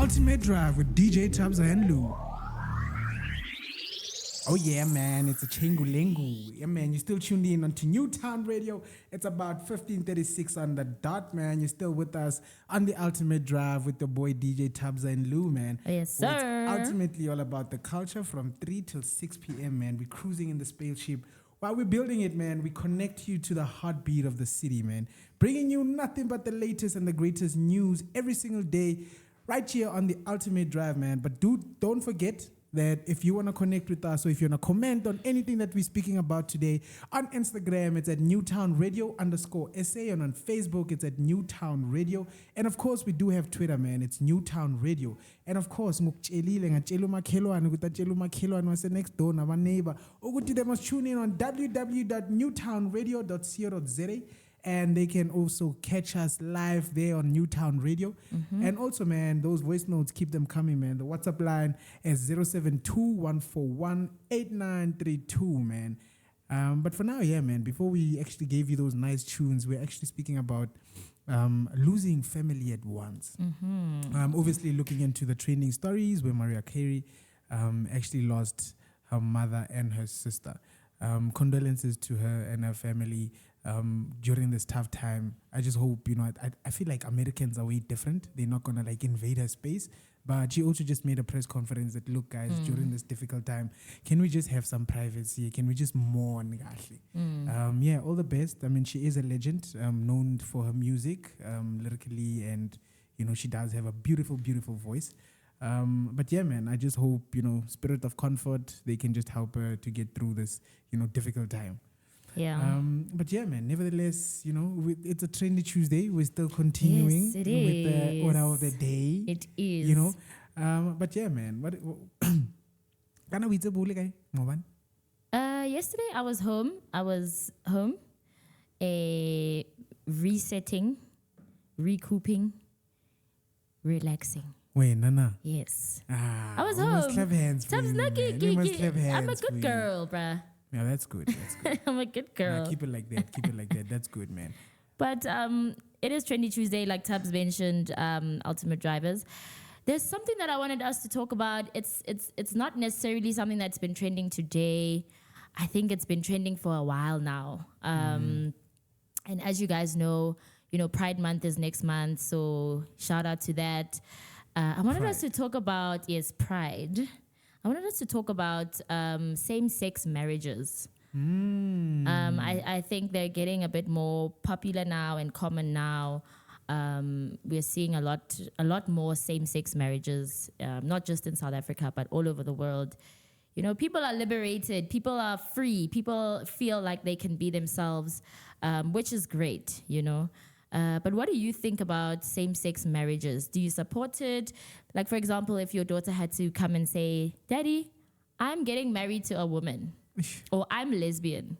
Ultimate Drive with DJ Tubbs and Lou. Oh yeah, man, it's a chengulengu. Yeah, man, you're still tuned in onto Newtown Radio. It's about 15:36 on the dot, man. You're still with us on the Ultimate Drive with the boy DJ Tubbs and Lou, man. Yes, sir. It's ultimately all about the culture from 3 till 6 p.m., man. We're cruising in the spaceship. While we're building it, man, we connect you to the heartbeat of the city, man. Bringing you nothing but the latest and the greatest news every single day right here on the Ultimate Drive, man. But don't forget that if you want to connect with us or if you want to comment on anything that we're speaking about today, on Instagram, it's at Newtown Radio _SA, and on Facebook, it's at Newtown Radio. And of course, we do have Twitter, man. It's Newtown Radio. And of course, ngikutshelile ngatshela umakhelwane ukuthi atshela umakhelwane wase next door naba neighbor ukuthi they must tune in on www.newtownradio.co.za. And they can also catch us live there on Newtown Radio. Mm-hmm. And also, man, those voice notes, keep them coming, man. The WhatsApp line is 072-141-8932, man. But for now, yeah, man, before we actually gave you those nice tunes, we're actually speaking about losing family at once. Mm-hmm. Obviously, looking into the trending stories where Mariah Carey actually lost her mother and her sister. Condolences to her and her family during this tough time. I just hope, I feel like Americans are way different. They're not going to invade her space. But she also just made a press conference that, look, guys, during this difficult time, can we just have some privacy? Can we just mourn? Yeah, all the best. I mean, she is a legend, known for her music, lyrically, and, she does have a beautiful, beautiful voice. But yeah, man, I just hope, spirit of comfort, they can just help her to get through this, difficult time. Yeah. But yeah, man, nevertheless, it's a trendy Tuesday. We're still continuing with the order of the day. It is. But yeah, man, yesterday I was home, resetting, recouping, relaxing. Wait, Nana. Yes. I was we home. Must clap hands for you, man. We must clap hands. I'm a good girl, bruh. Yeah, that's good. That's good. I'm a good girl. Nah, keep it like that. That's good, man. But it is Trendy Tuesday, like Tubbs mentioned, Ultimate Drivers. There's something that I wanted us to talk about. It's not necessarily something that's been trending today. I think it's been trending for a while now. And as you guys know, Pride Month is next month, so shout out to that. I wanted us to talk about, Pride. I wanted us to talk about same-sex marriages. I think they're getting a bit more popular now and common now. We're seeing a lot more same-sex marriages, not just in South Africa, but all over the world. People are liberated. People are free. People feel like they can be themselves, which is great, But what do you think about same-sex marriages? Do you support it? Like, for example, if your daughter had to come and say, Daddy, I'm getting married to a woman, or I'm lesbian,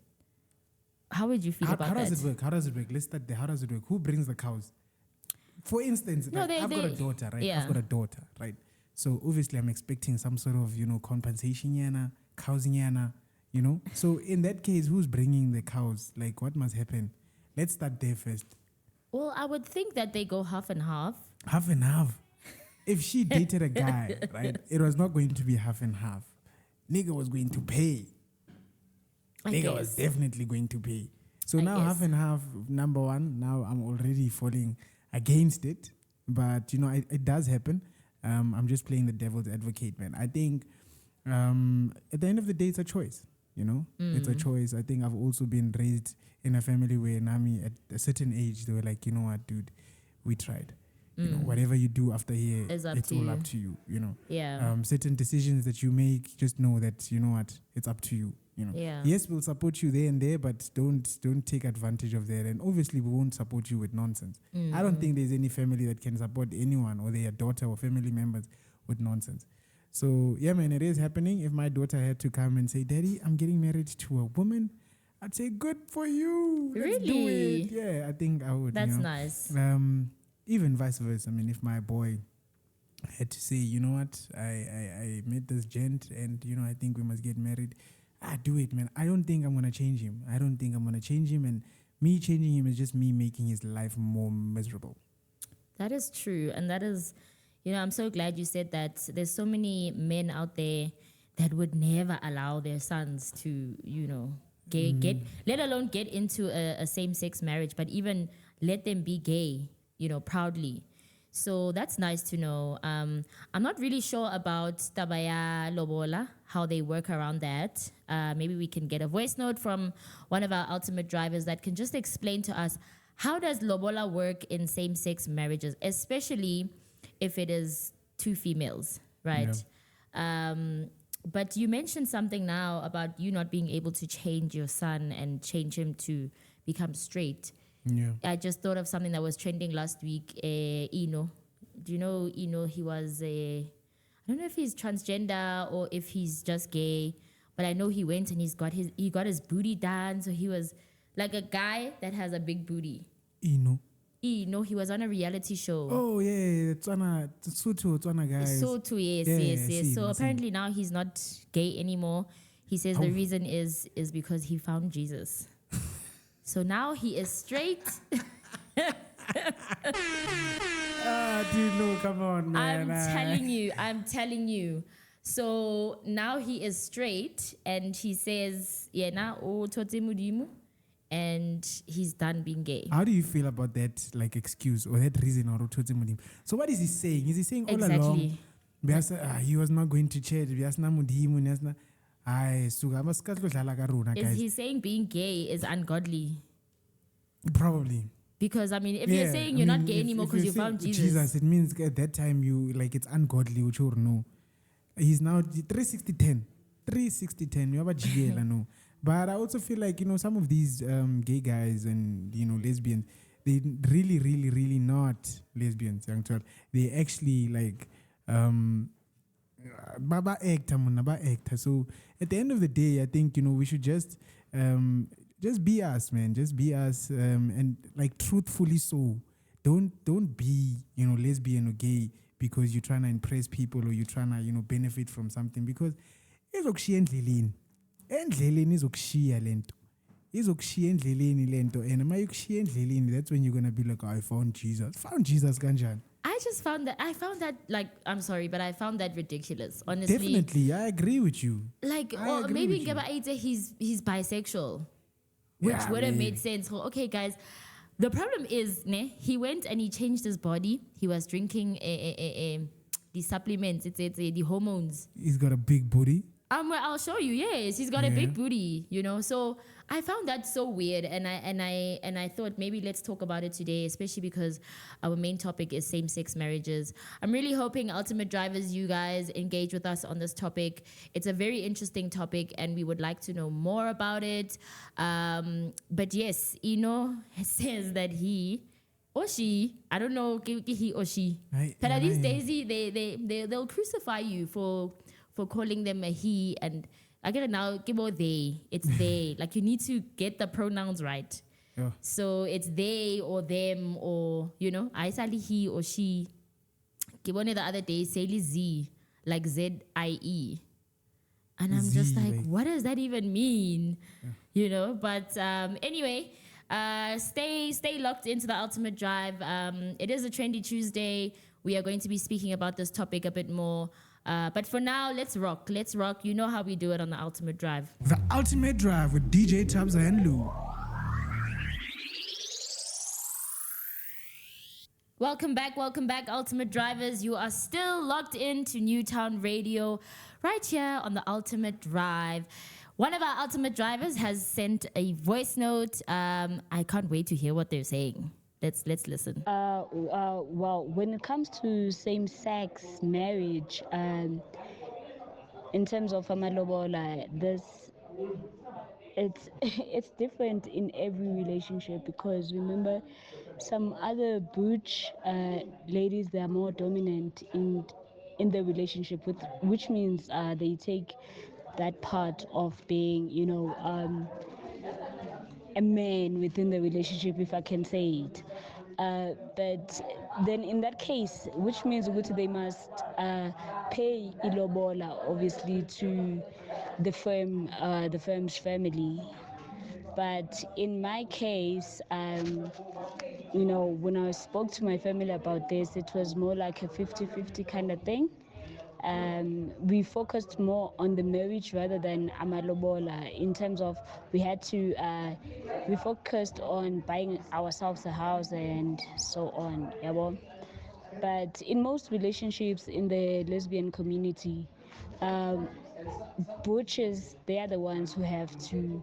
how would you feel about that? How does it work? Let's start there. How does it work? Who brings the cows? For instance, I've got a daughter, right? Yeah. I've got a daughter, right? So obviously I'm expecting some sort of, compensation yana, cows yana, So in that case, who's bringing the cows? Like, what must happen? Let's start there first. Well, I would think that they go half and half. Half and half. If she dated a guy, right, it was not going to be half and half. Nigga was going to pay. Nigga was definitely going to pay. So now half and half, number one, now I'm already falling against it. But, it does happen. I'm just playing the devil's advocate, man. I think at the end of the day, it's a choice. It's a choice. I think I've also been raised in a family where Nami, at a certain age, they were like, you know what, dude, we tried. Whatever you do after here, it's all up to you, Yeah. Certain decisions that you make, just know that, you know what, it's up to you, Yeah. Yes, we'll support you there and there, but don't take advantage of that. And obviously, we won't support you with nonsense. I don't think there's any family that can support anyone or their daughter or family members with nonsense. So, yeah, man, it is happening. If my daughter had to come and say, Daddy, I'm getting married to a woman, I'd say, good for you. Let's do it. Yeah, I think I would. That's nice. Even vice versa. I mean, if my boy had to say, you know what, I met this gent and, I think we must get married, I do it, man. I don't think I'm going to change him. And me changing him is just me making his life more miserable. That is true. And that is, I'm so glad you said that. There's so many men out there that would never allow their sons to, get, let alone get into a same-sex marriage, but even let them be gay, proudly. So that's nice to know. I'm not really sure about Tabaya Lobola, how they work around that. Maybe we can get a voice note from one of our ultimate drivers that can just explain to us, how does Lobola work in same-sex marriages, especially if it is two females, right? Yeah. But you mentioned something now about you not being able to change your son and change him to become straight. Yeah. I just thought of something that was trending last week. Eno. Do you know Eno? He was I don't know if he's transgender or if he's just gay, but I know he went and he got his booty done. So he was like a guy that has a big booty. Eno. Eno, he was on a reality show. Oh yeah, Tswana guys. So too, yes, Yeah, yes, yeah, yes. seen, So I've seen. apparently now he's not gay anymore. He says the reason is because he found Jesus. So now he is straight. Dude, no, come on, man. I'm telling you. So now he is straight and he says, yeah, now and he's done being gay. How do you feel about that excuse or that reason or so what is he saying? Is he saying all along he was not going to church? Is he saying being gay is ungodly? Probably. Because if you're saying you're not gay anymore because you found Jesus, it means at that time you it's ungodly, which or no. He's now 360-10. 360-10. You have a GL, no. But I also feel like, some of these gay guys and, lesbians, they really, really, really not lesbians, young child. They actually baba actor. So at the end of the day, I think, we should just be us, man. Just be us, and truthfully so. Don't be, lesbian or gay because you're trying to impress people or you're trying to, benefit from something. Because endleleni izokushiya lento. Izokushiya endleleni lento. And uma ikushiya endleleni, that's when you're gonna be like, I found Jesus. Found Jesus kanjani? I found that I'm sorry, but I found that ridiculous. Honestly, definitely, I agree with you. Or maybe he's bisexual. Which would have made sense. Okay, guys. The problem is, he went and he changed his body. He was drinking the supplements. It's the hormones. He's got a big booty. I'll show you. Yes, he's got a big booty. So I found that so weird, and I thought maybe let's talk about it today, especially because our main topic is same-sex marriages. I'm really hoping Ultimate Drivers, you guys engage with us on this topic. It's a very interesting topic, and we would like to know more about it. But yes, says that he or she, I don't know, he or she. But these days, they'll crucify you for calling them a he, and I get it now. They, it's they. You need to get the pronouns right. Yeah. So it's they or them or I say he or she. Kibone the other day say Z, like ZIE, and I'm just like, what does that even mean? Yeah. But anyway. Stay locked into the Ultimate Drive. It is a trendy Tuesday. We are going to be speaking about this topic a bit more. But for now, let's rock. You know how we do it on the Ultimate Drive. The Ultimate Drive with DJ Tabza and Lou. Welcome back, Ultimate Drivers. You are still locked into Newtown Radio right here on the Ultimate Drive. One of our Ultimate Drivers has sent a voice note. I can't wait to hear what they're saying. Let's listen. Well, when it comes to same-sex marriage, in terms of amalobola, it's different in every relationship, because remember, some other butch ladies, they are more dominant in the relationship, which means they take that part of being, a man within the relationship, if I can say it. But then in that case, which means they must pay ilobola, obviously, to the firm's family. But in my case, when I spoke to my family about this, it was more like a 50-50 kind of thing. We focused more on the marriage rather than amalobola, in terms of we focused on buying ourselves a house and so on. Yeah, well. But in most relationships in the lesbian community, um, butchers, they are the ones who have to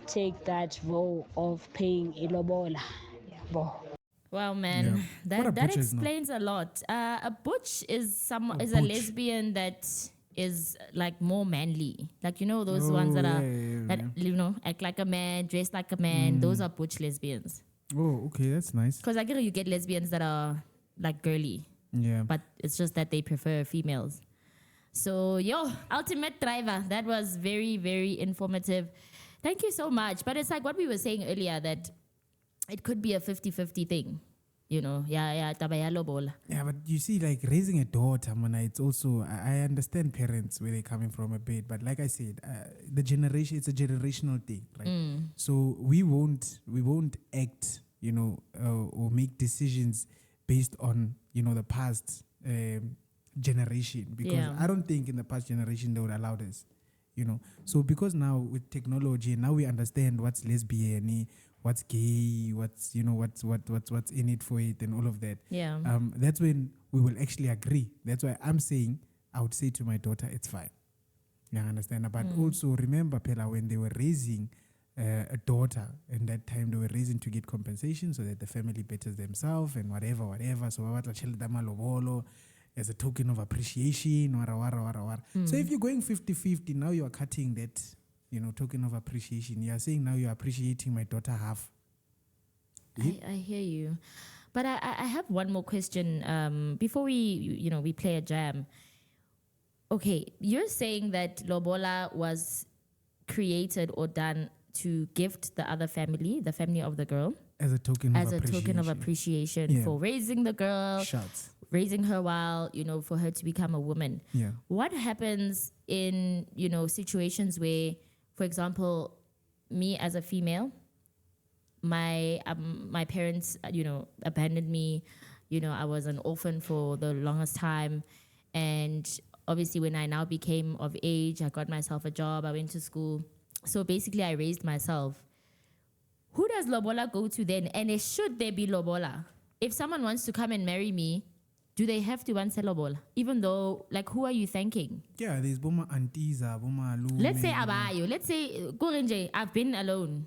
take that role of paying a lobola. Yeah, well. Wow, Yeah. man, What a that butcher is now? explains a lot. A butch is Oh, is a butch. lesbian that is like more manly, like those Oh, ones that yeah, are yeah, yeah. act like a man, dress like a man. Those are butch lesbians. Oh, okay, that's nice. Because you get lesbians that are like girly, Yeah. but it's just that they prefer females. So, ultimate driver, that was very, very informative. Thank you so much. But it's like what we were saying earlier, that it could be a 50-50 thing. Taba ya lobola. Yeah, but you see, like raising a daughter, man, it's also, I understand parents where they're coming from a bit, but like I said, the generation, it's a generational thing, right? So we won't act, or make decisions based on, the past generation, because Yeah. I don't think in the past generation they would allow this, So because now with technology, now we understand what's lesbian, what's gay, what's what's in it for it, and all of that. Yeah. That's when we will actually agree. That's why I'm saying I would say to my daughter, it's fine. You understand? But also remember, Pela, when they were raising a daughter, and that time they were raising to get compensation so that the family betters themselves and whatever. So as a token of appreciation, wara. So if you're going 50-50, now you are cutting that, token of appreciation. You are saying now you're appreciating my daughter half. I hear you. But I have one more question before we play a jam. Okay, you're saying that lobola was created or done to gift the other family, the family of the girl, As a token of appreciation for raising the girl, Shots. raising her while, for her to become a woman. Yeah. What happens in, situations where, for example, me as a female, my parents, abandoned me. I was an orphan for the longest time. And obviously when I now became of age, I got myself a job, I went to school. So basically I raised myself. Who does lobola go to then? And should there be lobola? If someone wants to come and marry me, do they have to answer lobola? Even though, like, who are you thanking? Yeah, there's boma aunties, boma lume. Let's say abayo. Let's say Kurenje, I've been alone.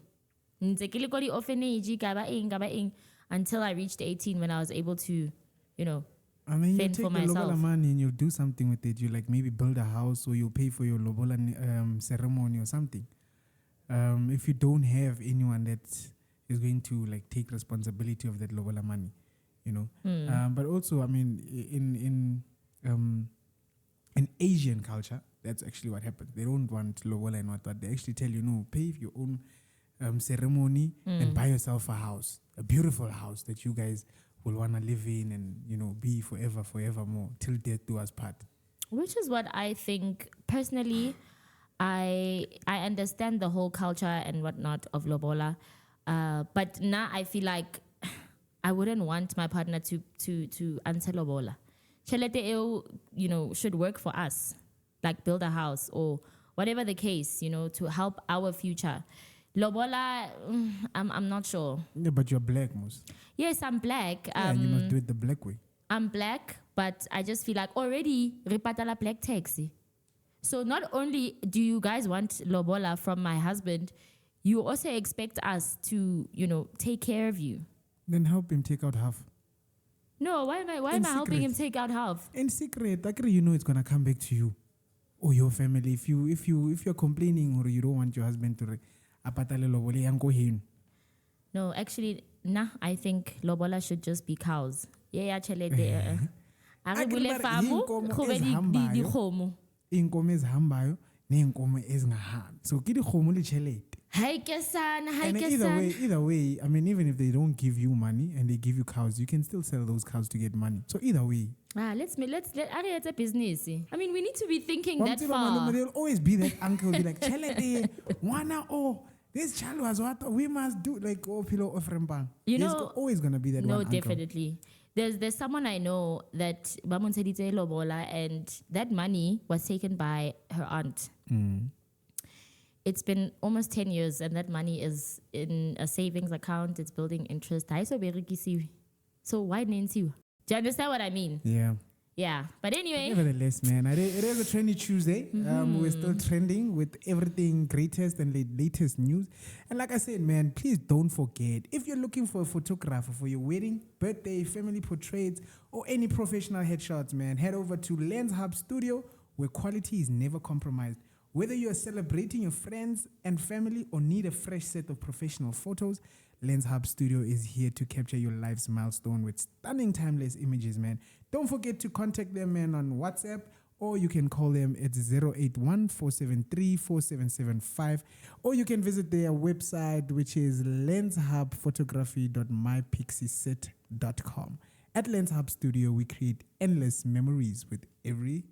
Ntse ke le ko di orphanage, ka ba eng, until I reached 18 when I was able to, I mean, you fend take for the lobola myself. money and you do something with it. You like maybe build a house, or you pay for your lobola ceremony or something. If you don't have anyone that is going to like take responsibility of that lobola money, But also, I mean, in Asian culture, that's actually what happens. They don't want lobola and what. They actually tell you, no, pay your own ceremony and buy yourself a house, a beautiful house that you guys will want to live in and, be forevermore, till death do us part. Which is what I think personally. I understand the whole culture and whatnot of lobola, but now I feel like I wouldn't want my partner to answer lobola. Chelete eo, should work for us, like build a house or whatever the case, to help our future. Lobola, I'm not sure. Yeah, but you're black, most. Yes, I'm black. Yeah, and you must do it the black way. I'm black, but I just feel like already repatala black taxi. So not only do you guys want lobola from my husband, you also expect us to, take care of you. Then help him take out half. No, why am I helping him take out half? In secret, it's gonna come back to you or your family. If you're complaining or you don't want your husband to apatale lobola yanko hin. No, actually, I think lobola should just be cows. Yeah, chelete. Aribule famu, khube di khomo. Inkomo ezihambayo neenkomo ezingahambi. So ke dikgomo le tšhelete. Hi kesana. And either way, I mean, even if they don't give you money and they give you cows, you can still sell those cows to get money. So either way. Let's it's a business. I mean, we need to be thinking that far. There'll always be that uncle who'll be like, chelete, wana oh. this child was what we must do. Like, oh, pillow of Rembang. You There's know- always going to be that No, one uncle. definitely. There's someone I know that Bamun Sedite Lobola, and that money was taken by her aunt. It's been almost 10 years, and that money is in a savings account. It's building interest. So why didn't you? Do you understand what I mean? Yeah. Yeah. But anyway, Nevertheless, man, it is a trendy Tuesday. We're still trending with everything greatest and latest news. And like I said, man, please don't forget, if you're looking for a photographer for your wedding, birthday, family portraits, or any professional headshots, man, head over to Lens Hub Studio, where quality is never compromised. Whether you're celebrating your friends and family or need a fresh set of professional photos, Lens Hub Studio is here to capture your life's milestone with stunning timeless images, man. Don't forget to contact them, man, on WhatsApp, or you can call them at 081-473-4775, or you can visit their website, which is lenshubphotography.mypixieset.com. At Lens Hub Studio, we create endless memories with every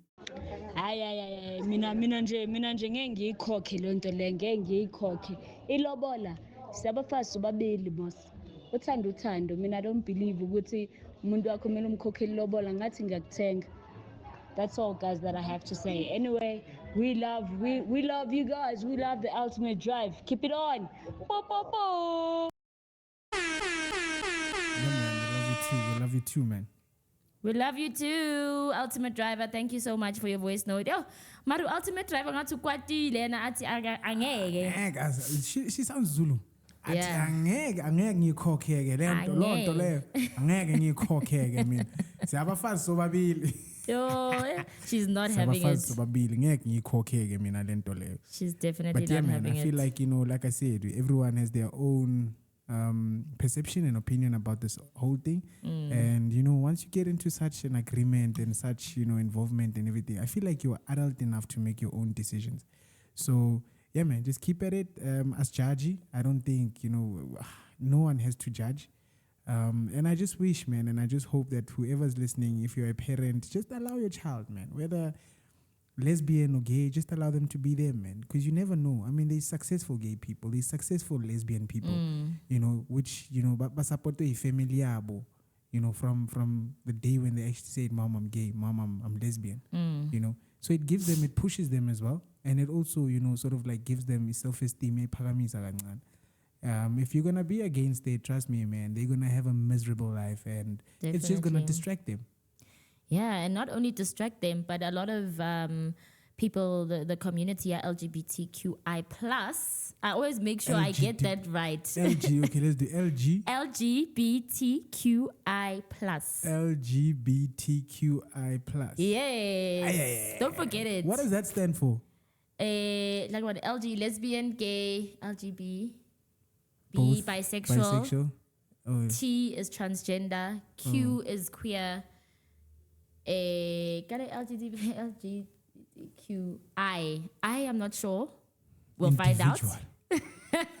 Hayi mina nje ngeke ngiyikhokhe le nto le ngeke ngiyikhokhe. Ilobola siyabafazi babili boss. Uthando mina I don't believe ukuthi umuntu wakho kumele umkhokhele ilobola ngathi ngiyakuthenga. That's all, guys, that I have to say. Anyway, we love you guys. We love the ultimate drive. Keep it on. Po, po, po. Yeah, man, we love you too. We love you too, man. we love you too, Ultimate Driver. Thank you so much for your voice note. Yo, Maru, Ultimate Driver ngathi ukwatile na athi angeke. She sounds Zulu. Athi Yeah. angeke ngiyikhokheke le nto lonto leyo. Angeke ngiyikhokheke mina. Siyabafazi sobabili. Yo, she's not having Siyabafazi it. sobabili ngeke ngiyikhokheke mina le nto leyo. She's definitely But yeah, not man, having I feel it. like, like I said, everyone has their own perception and opinion about this whole thing. And, once you get into such an agreement and such, involvement and everything, I feel like you're adult enough to make your own decisions. So, yeah, man, just keep at it. As judgy, I don't think, no one has to judge. And I just wish, man, and I just hope that whoever's listening, if you're a parent, just allow your child, man, whether lesbian or gay, just allow them to be them, man, because you never know. I mean, there's successful gay people, there's successful lesbian people, which, but support a family yabo, from the day when they actually said, Mom, I'm gay, Mom, I'm lesbian, So it gives them, it pushes them as well. And it also, sort of like gives them self-esteem. If you're going to be against it, trust me, man, they're going to have a miserable life, and it's just going to Definitely. distract them. Yeah, and not only distract them, but a lot of people, the community are LGBTQI plus. I always make sure I get that right. LG, okay, let's do LG. LGBTQI plus. LGBTQI plus. Yes. Don't forget it. What does that stand for? Like what? LG, lesbian, gay, LGB, Both bisexual. Oh, yeah. T is transgender. Q is queer. Got it, LGBTQI. I am not sure. We'll find out.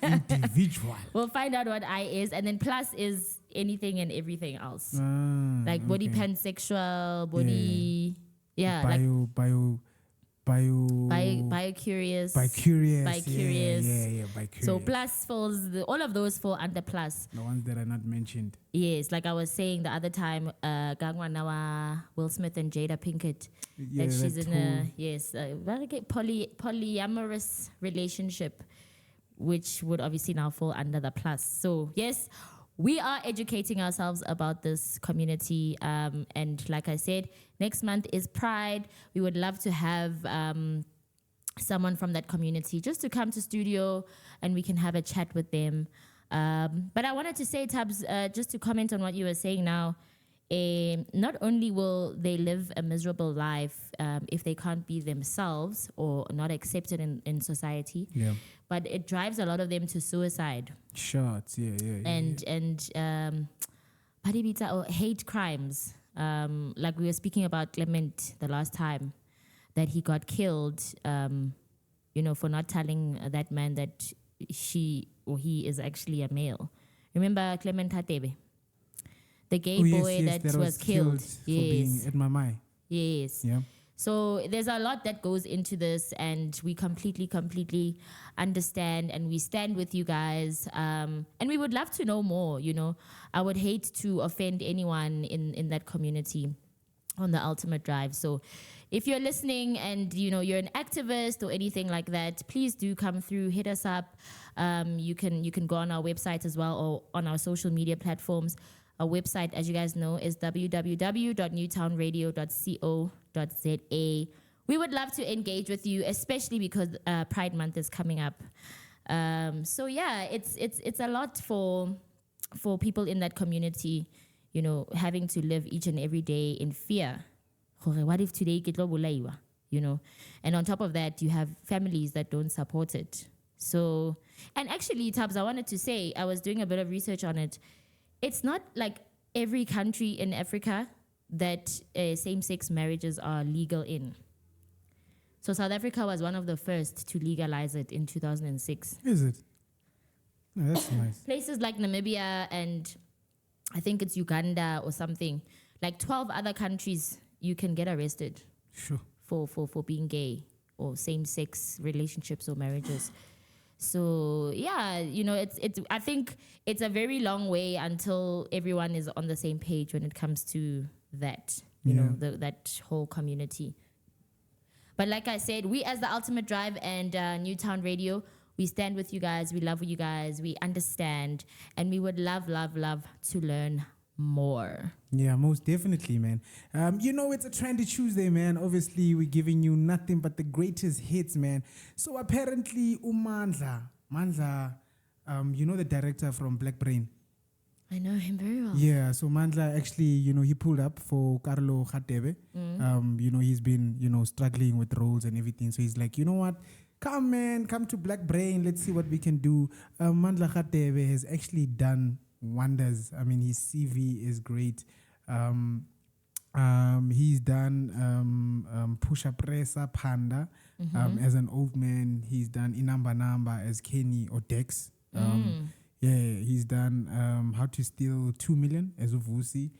Individual. We'll find out what I is. And then plus is anything and everything else. Like body okay. pansexual, body. Yeah. Bi-curious. Bi-curious. Yeah, bi-curious. So plus falls, all of those fall under plus. The ones that are not mentioned. Yes, like I was saying the other time, Gangwa Nawa, Will Smith and Jada Pinkett, Yeah, that she's that in a very good polyamorous relationship, which would obviously now fall under the plus. So yes, we are educating ourselves about this community, and like I said, next month is Pride. We would love to have someone from that community just to come to studio and we can have a chat with them. But I wanted to say, Tabs, just to comment on what you were saying now, not only will they live a miserable life if they can't be themselves or not accepted in society, but it drives a lot of them to suicide. Shots, And or hate crimes. Like we were speaking about Clement the last time, that he got killed, for not telling that man that she or he is actually a male. Remember Clement Hatebe? The gay boy that was killed. for being at my mind. Yes. Yeah. So there's a lot that goes into this, and we completely understand, and we stand with you guys. And we would love to know more. I would hate to offend anyone in that community on the Ultimate Drive. So if you're listening and you're an activist or anything like that, please do come through, hit us up. You can go on our website as well, or on our social media platforms. Our website, as you guys know, is www.newtownradio.co.za. We would love to engage with you, especially because Pride Month is coming up. So yeah, it's a lot for people in that community, having to live each and every day in fear. What if today ke tlo bolaiwa? And on top of that, you have families that don't support it. So, and actually, Tabs, I wanted to say, I was doing a bit of research on it. It's not like every country in Africa that same-sex marriages are legal in. So South Africa was one of the first to legalize it in 2006. Is it? No, that's nice. Places like Namibia and I think it's Uganda or something, like 12 other countries, you can get arrested Sure. for being gay or same-sex relationships or marriages. So yeah, it's. I think it's a very long way until everyone is on the same page when it comes to that. That whole community. But like I said, we as the Ultimate Drive and Newtown Radio, we stand with you guys. We love you guys. We understand, and we would love to learn more. Yeah, most definitely, man. It's a trendy Tuesday, man. Obviously, we're giving you nothing but the greatest hits, man. So apparently, Mandla, the director from Black Brain. I know him very well. Yeah, so Mandla actually, he pulled up for Carlo Khatebe. He's been, struggling with roles and everything. So he's like, you know what? Come, man, come to Black Brain. Let's see what we can do. Mandla Khatebe has actually done wonders. I mean, his CV is great. He's done Pusha Presa Panda as an old man. He's done Inamba Namba as Kenny or Dex. He's done How to Steal 2 Million as Uvusi.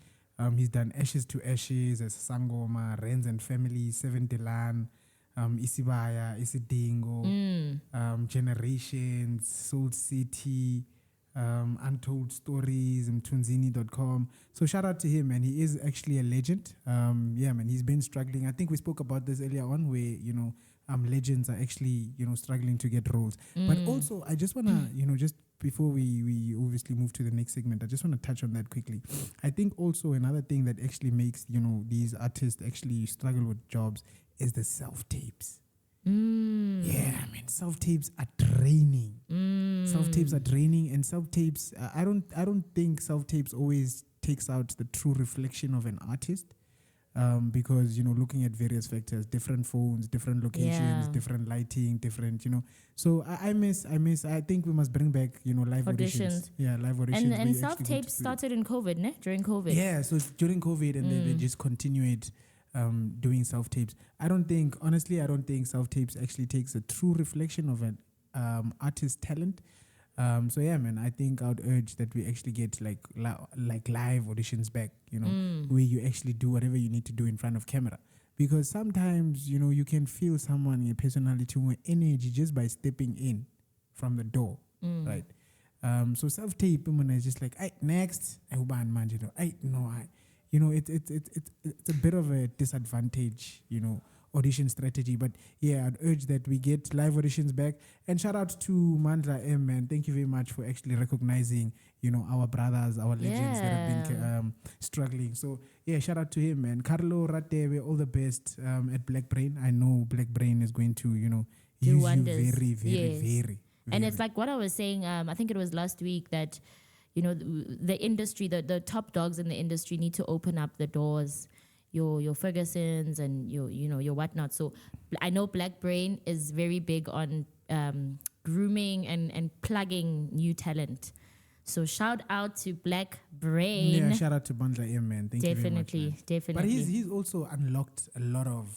He's done Ashes to Ashes as Sangoma, Renz and Family, Seven Delan, Isibaya, Isidingo, Generations, Soul City, Untold Stories, mtunzini.com. So shout out to him, and he is actually a legend. He's been struggling. I think we spoke about this earlier on where, legends are actually, struggling to get roles. But also, I just want to, just before we obviously move to the next segment, I just want to touch on that quickly. I think also another thing that actually makes, these artists actually struggle with jobs is the self-tapes. Yeah, I mean, self-tapes are draining. Self-tapes are draining, and self-tapes, I don't think self-tapes always takes out the true reflection of an artist. Because, looking at various factors, different phones, different locations, different lighting, different, So I think we must bring back, live auditions. Yeah, live auditions. And self-tapes started in COVID, ne? During COVID. Yeah, so during COVID, and then they just continued doing self-tapes. I don't think self-tapes actually takes a true reflection of an artist's talent. So yeah, man, I think I would urge that we actually get like live auditions back, where you actually do whatever you need to do in front of camera. Because sometimes, you can feel someone, your personality or energy just by stepping in from the door, right? So self-tape, is just like, next, it's a bit of a disadvantage, audition strategy. But yeah, I'd urge that we get live auditions back. And shout out to Mandla M, man. Thank you very much for actually recognizing, our brothers, our legends that have been struggling. So yeah, shout out to him, man. Carlo Ratebe, all the best at Black Brain. I know Black Brain is going to, use you very, very. And it's like what I was saying, I think it was last week that, the industry, the top dogs in the industry need to open up the doors, your Fergusons and your whatnot. So I know Black Brain is very big on grooming and plugging new talent. So shout out to Black Brain. Yeah, shout out to Bandla M, man. Thank you very much, man. Definitely. But he's also unlocked a lot of,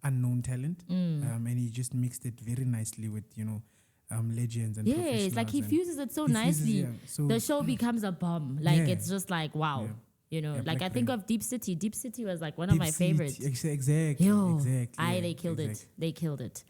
unknown talent. And he just mixed it very nicely with, legends and professionals. It's like he fuses it so nicely. So the show becomes a bomb. Like it's just like, wow. You know, Yeah, like I Black think Rain. of Deep City. Deep City was like one of my Deep Sea, favorites. Exactly. Yo, Exactly. Yeah, they killed it. exactly. They killed it.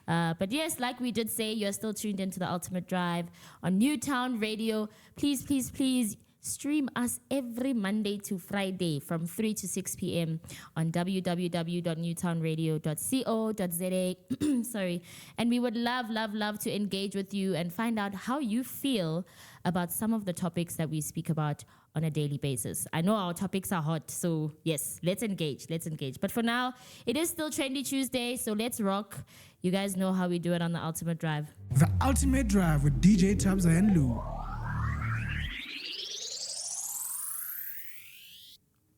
But yes, like we did say, you're still tuned into the Ultimate Drive on Newtown Radio. Please, please, please stream us every Monday to Friday from 3 to 6 p.m. on www.newtownradio.co.za. Sorry. And we would love, love, love to engage with you and find out how you feel about some of the topics that we speak about on a daily basis. I know our topics are hot, so yes, let's engage. Let's engage. But for now, it is still Trendy Tuesday, so let's rock. You guys know how we do it on the Ultimate Drive. The Ultimate Drive with DJ Tabza and Lou.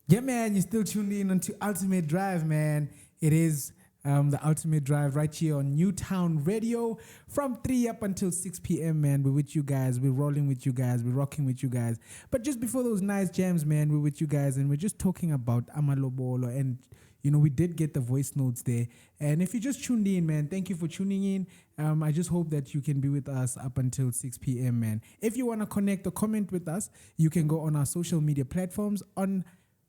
Yeah, man, you're still tuned in onto Ultimate Drive, man. It is the Ultimate Drive right here on Newtown Radio from 3 up until 6 p.m., man. We're with you guys. We're rolling with you guys. We're rocking with you guys. But just before those nice jams, man, we're with you guys, and we're just talking about Amalobolo. And, you know, we did get the voice notes there. And if you just tuned in, man, thank you for tuning in. I just hope that you can be with us up until 6 p.m., man. If you want to connect or comment with us, you can go on our social media platforms. On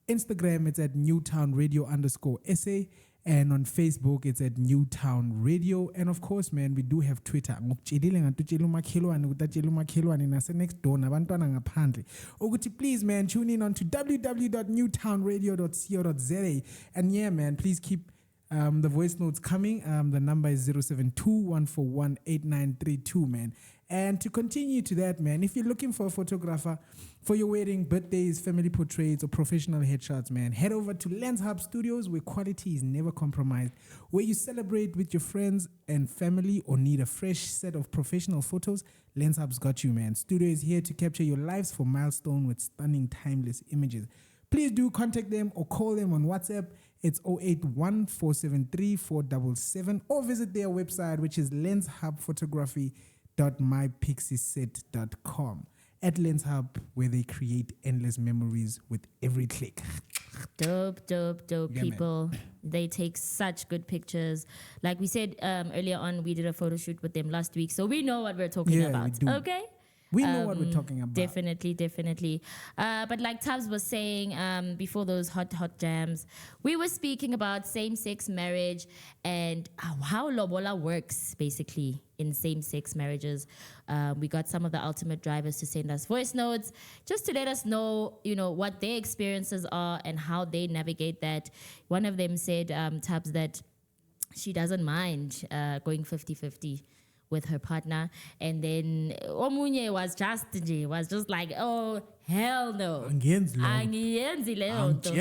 Instagram, it's at Newtown_Radio_SA. And on Facebook, it's at Newtown Radio. And of course, man, we do have Twitter. Next door, please, man, tune in on to www.newtownradio.co.za. And yeah, man, please keep the voice notes coming. The number is 072-141-8932, man. And to continue to that, man, if you're looking for a photographer for your wedding, birthdays, family portraits, or professional headshots, man, head over to Lens Hub Studios, where quality is never compromised, where you celebrate with your friends and family or need a fresh set of professional photos. Lens Hub's got you, man. Studio is here to capture your lives for milestone with stunning, timeless images. Please do contact them or call them on WhatsApp. It's 081-473-477, or visit their website, which is lenshubphotography.mypixieset.com. At Lens Hub, where they create endless memories with every click. Dope, dope, dope, Yeah, people. Man. They take such good pictures. Like we said earlier on, we did a photo shoot with them last week, so we know what we're talking about. We do. Okay? We know what we're talking about. Definitely, definitely. But like Tabs was saying, before those hot jams, we were speaking about same-sex marriage and how lobola works, basically, in same-sex marriages. We got some of the Ultimate Drivers to send us voice notes just to let us know, you know, what their experiences are and how they navigate that. One of them said, Tabs, that she doesn't mind going 50-50 with her partner, and then Omunye was just like, oh hell no, Angiyenzi leyo nto.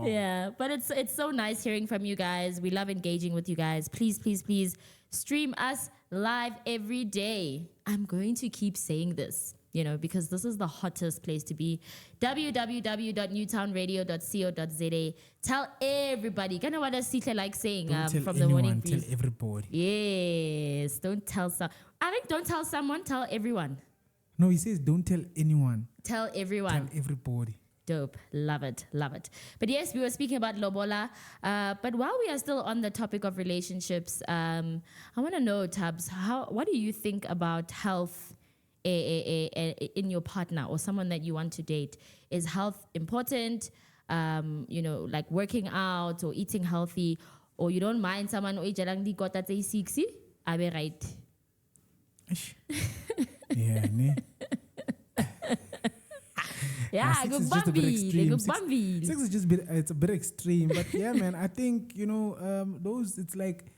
Yeah, but it's so nice hearing from you guys. We love engaging with you guys. Please, please, please stream us live every day. I'm going to keep saying this, you know, because this is the hottest place to be. www.newtownradio.co.za. Tell everybody. Kind of what does Sihle like saying from the morning breeze? Tell everybody. Yes. Don't tell don't tell someone, tell everyone. No, he says don't tell anyone. Tell everyone. Tell everybody. Dope. Love it. Love it. But yes, we were speaking about lobola. But while we are still on the topic of relationships, I want to know, Tabs, what do you think about health in your partner or someone that you want to date? Is health important? You know, like working out or eating healthy, or you don't mind someone o ijalang di kota tse 60? Abe right. Yeah, ne? Yeah, Six is just a bit extreme. Six is just it's a bit extreme, but yeah, man, I think, you know, those, it's like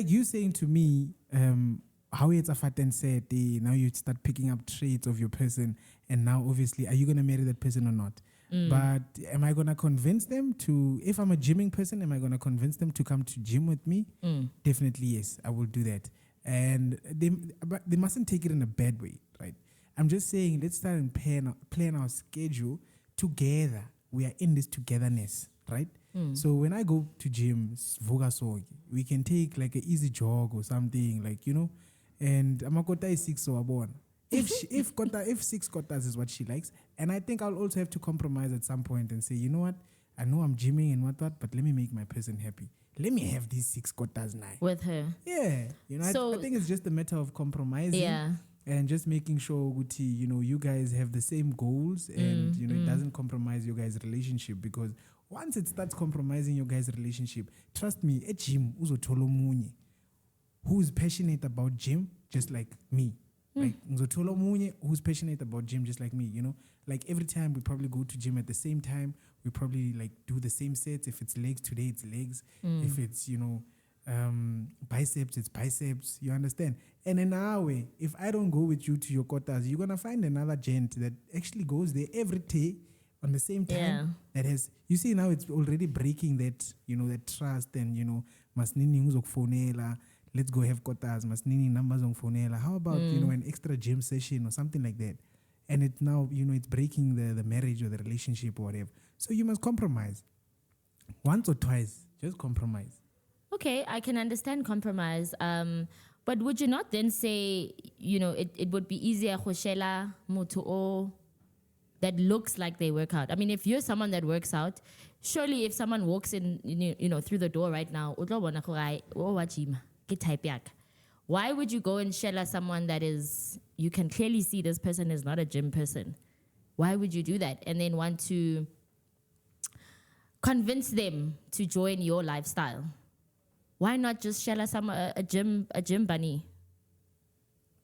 you saying to me, how it's a fatten said, now you start picking up traits of your person, and now obviously, are you gonna marry that person or not? But am I gonna convince them to? If I'm a gymming person, am I gonna convince them to come to gym with me? Definitely yes, I will do that, and they mustn't take it in a bad way, right? I'm just saying, let's start and plan our schedule together. We are in this togetherness, right? So when I go to gym, we can take like an easy jog or something, like, you know, and Amakota is 6 or born. If 6 kotas is what she likes, and I think I'll also have to compromise at some point and say, you know what, I know I'm gymming and what, but let me make my person happy. Let me have these 6 kotas now. With her. Yeah. You know, so, I think it's just a matter of compromising. Yeah. and just making sure Guti, you guys have the same goals, and it doesn't compromise your guys' relationship, because once it starts compromising your guys' relationship, trust me, at gym uzothola omunye who's passionate about gym just like me. Like ngizothola omunye who's passionate about gym just like me, like every time we probably go to gym at the same time, we probably like do the same sets. If it's legs today, it's legs. If it's biceps, it's biceps. You understand? And in our way, if I don't go with you to your quotas, you're gonna find another gent that actually goes there every day on the same time. Yeah. That has, you see, now it's already breaking that that trust, and masnini ngizokfonela, let's go have quotas, masnini numbers on fonela. How about an extra gym session or something like that? And it now it's breaking the marriage or the relationship or whatever. So you must compromise once or twice. Just compromise. Okay, I can understand compromise. But would you not then say, it would be easier Khoshela Mutu o that looks like they work out? I mean, if you're someone that works out, surely if someone walks in, through the door right now, why would you go and shella someone that is, you can clearly see this person is not a gym person? Why would you do that? And then want to convince them to join your lifestyle? Why not just shella a gym bunny?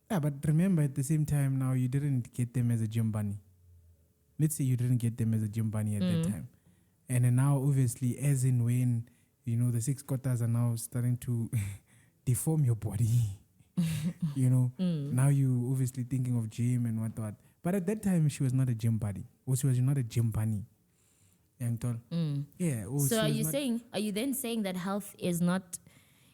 Yeah, but remember, at the same time now, you didn't get them as a gym bunny. Let's say you didn't get them as a gym bunny at that time. And then now, obviously, as in when, the 6 quarters are now starting to deform your body, now you obviously thinking of gym and what. But at that time, she was not a gym buddy, or she was not a gym bunny. Yeah. So are you then saying that health is not,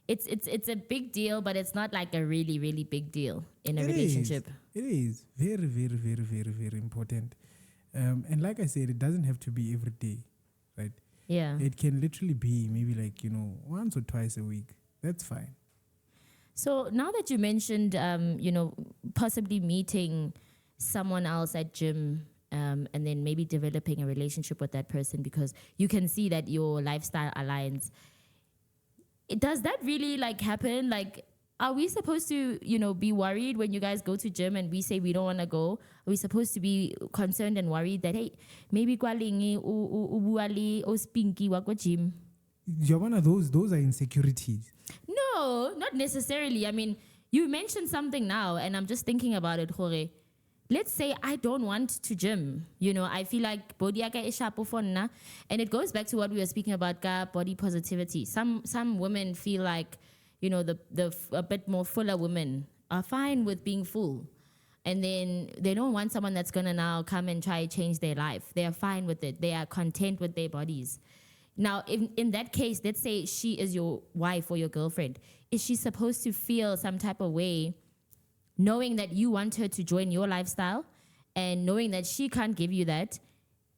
it's a big deal, but it's not like a really, really big deal in a relationship? It is very, very, very, very, very important. And like I said, it doesn't have to be every day, right? Yeah. It can literally be maybe like, once or twice a week. That's fine. So now that you mentioned, possibly meeting someone else at gym, and then maybe developing a relationship with that person because you can see that your lifestyle aligns. Does that really happen? Are we supposed to, be worried when you guys go to gym and we say we don't want to go? Are we supposed to be concerned and worried that, hey, maybe kwalingi ubuali o spinky wako gym? Giovanna, those are insecurities. No, not necessarily. I mean, you mentioned something now and I'm just thinking about it, Jorge. Let's say I don't want to gym. I feel like body yaka is sharp and it goes back to what we were speaking about, body positivity. Some women feel like, the a bit more fuller women are fine with being full. And then they don't want someone that's going to now come and try to change their life. They are fine with it. They are content with their bodies. Now, in that case, let's say she is your wife or your girlfriend. Is she supposed to feel some type of way knowing that you want her to join your lifestyle and knowing that she can't give you that?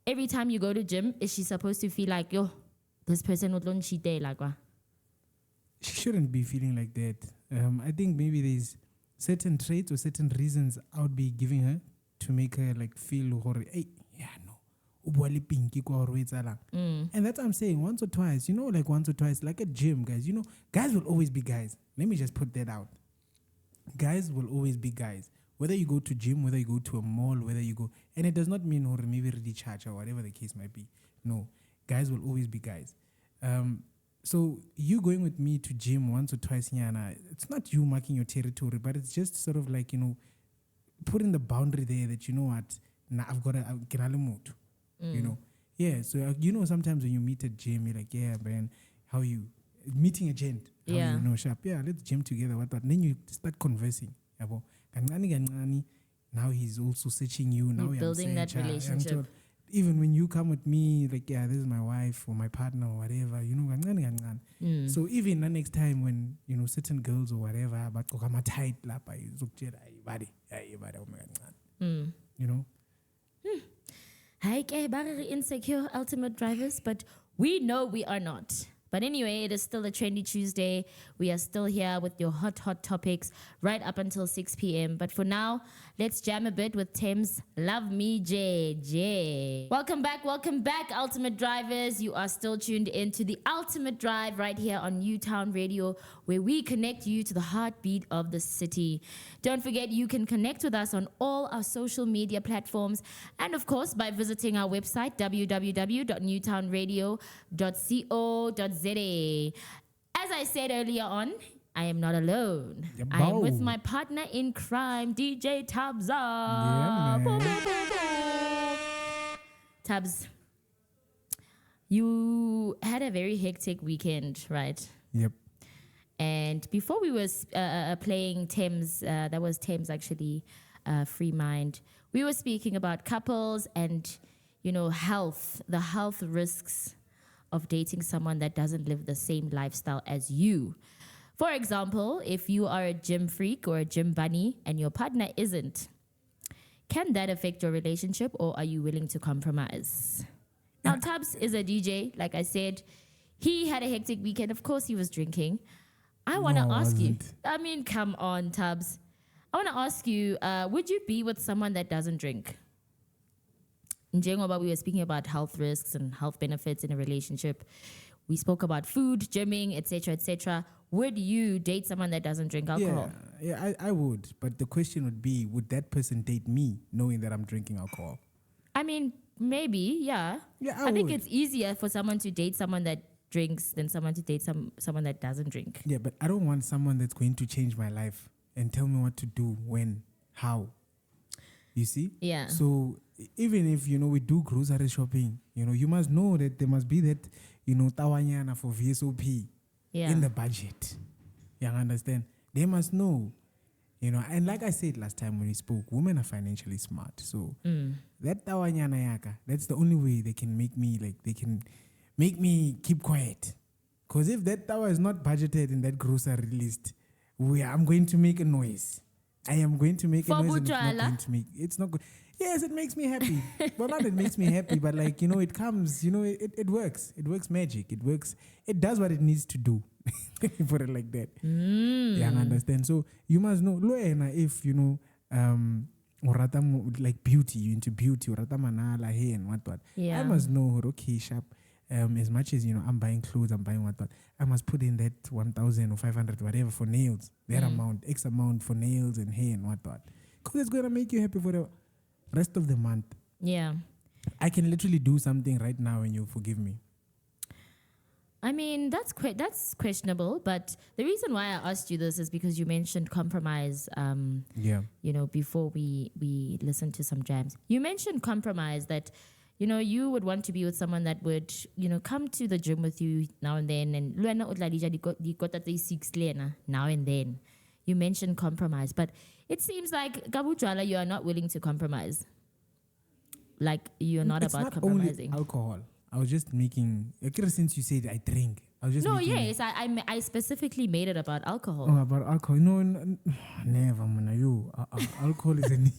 Every time you go to gym, is she supposed to feel like, yo, this person would learn she day like what? She shouldn't be feeling like that. I think maybe there's certain traits or certain reasons I would be giving her to make her feel, hey, yeah, no. And that's what I'm saying, once or twice, once or twice, like a gym, guys, guys will always be guys. Let me just put that out. Guys will always be guys. Whether you go to gym, whether you go to a mall, whether you go, and it does not mean or maybe really charge or whatever the case might be. No, guys will always be guys. So you going with me to gym once or twice, Nyana, it's not you marking your territory, but it's just sort of putting the boundary there that, what, nah, I've got to get a mood, Yeah, so, sometimes when you meet at gym, you're like, yeah, man, how you, meeting a gent, how you sharp, yeah, let's gym together, what. And then you start conversing. Now he's also searching you. Now you're building that relationship. Even when you come with me, this is my wife or my partner or whatever, So even the next time when, certain girls or whatever, but I'm tight, Hi, insecure ultimate drivers, but we know we are not. But anyway, it is still a Trendy Tuesday. We are still here with your hot topics right up until 6 p.m. But for now, let's jam a bit with Thames Love Me JJ. Welcome back, Ultimate Drivers. You are still tuned in to the Ultimate Drive right here on Newtown Radio, where we connect you to the heartbeat of the city. Don't forget, you can connect with us on all our social media platforms and, of course, by visiting our website, www.newtownradio.co.za. As I said earlier on, I am not alone. Yeah, I am bow. with my partner in crime, DJ Tabza. Yeah, man. Tabs, you had a very hectic weekend, right? Yep. And before we were playing Thames, that was Thames actually, Free Mind, we were speaking about couples and, health, the health risks of dating someone that doesn't live the same lifestyle as you. For example, if you are a gym freak or a gym bunny and your partner isn't, can that affect your relationship, or are you willing to compromise? Now, Tubbs is a DJ. Like I said, he had a hectic weekend. Of course, he was drinking. I want to No, I ask you, wasn't. come on, Tubbs. I want to ask you, would you be with someone that doesn't drink? In general, we were speaking about health risks and health benefits in a relationship. We spoke about food, gymming, etc., etc. Would you date someone that doesn't drink alcohol? Yeah, I would. But the question would be, would that person date me knowing that I'm drinking alcohol? I mean, maybe, yeah. Yeah, I think would. it's easier for someone to date someone that drinks than someone to date someone that doesn't drink. Yeah, but I don't want someone that's going to change my life and tell me what to do, when, how. You see? Yeah. So even if, we do grocery shopping, you must know that there must be that, tawanyana for VSOP in the budget. You understand? They must know, and like I said last time when we spoke, women are financially smart. So that tawanyana yaka, that's the only way they can make me, make me keep quiet. Because if that tower is not budgeted in that grocery list, I'm going to make a noise. I am going to make a noise and it's not good. Yes, it makes me happy. Well, not it makes me happy, but it comes, it works. It works magic. It works. It does what it needs to do. Put it like that. Yeah, I understand. So you must know, if, like beauty, you into beauty, manala, hair and what. Yeah. I must know, okay, sharp. As much as, I'm buying clothes, I'm buying what, I must put in that 1,000 or 500, whatever, for nails. That amount, X amount for nails and hair and what. Because it's going to make you happy for the rest of the month. Yeah. I can literally do something right now and you forgive me. I mean, that's questionable, but the reason why I asked you this is because you mentioned compromise, before we listened to some jams. You mentioned compromise that, you would want to be with someone that would, come to the gym with you now and then, and now and then. You mentioned compromise, but it seems like Gabujala, you are not willing to compromise. Like, you're not it's about not compromising. Only alcohol. I was just making, since you said I drink, I was just I specifically made it about alcohol. Oh, about alcohol. No, never, man. Alcohol is a need.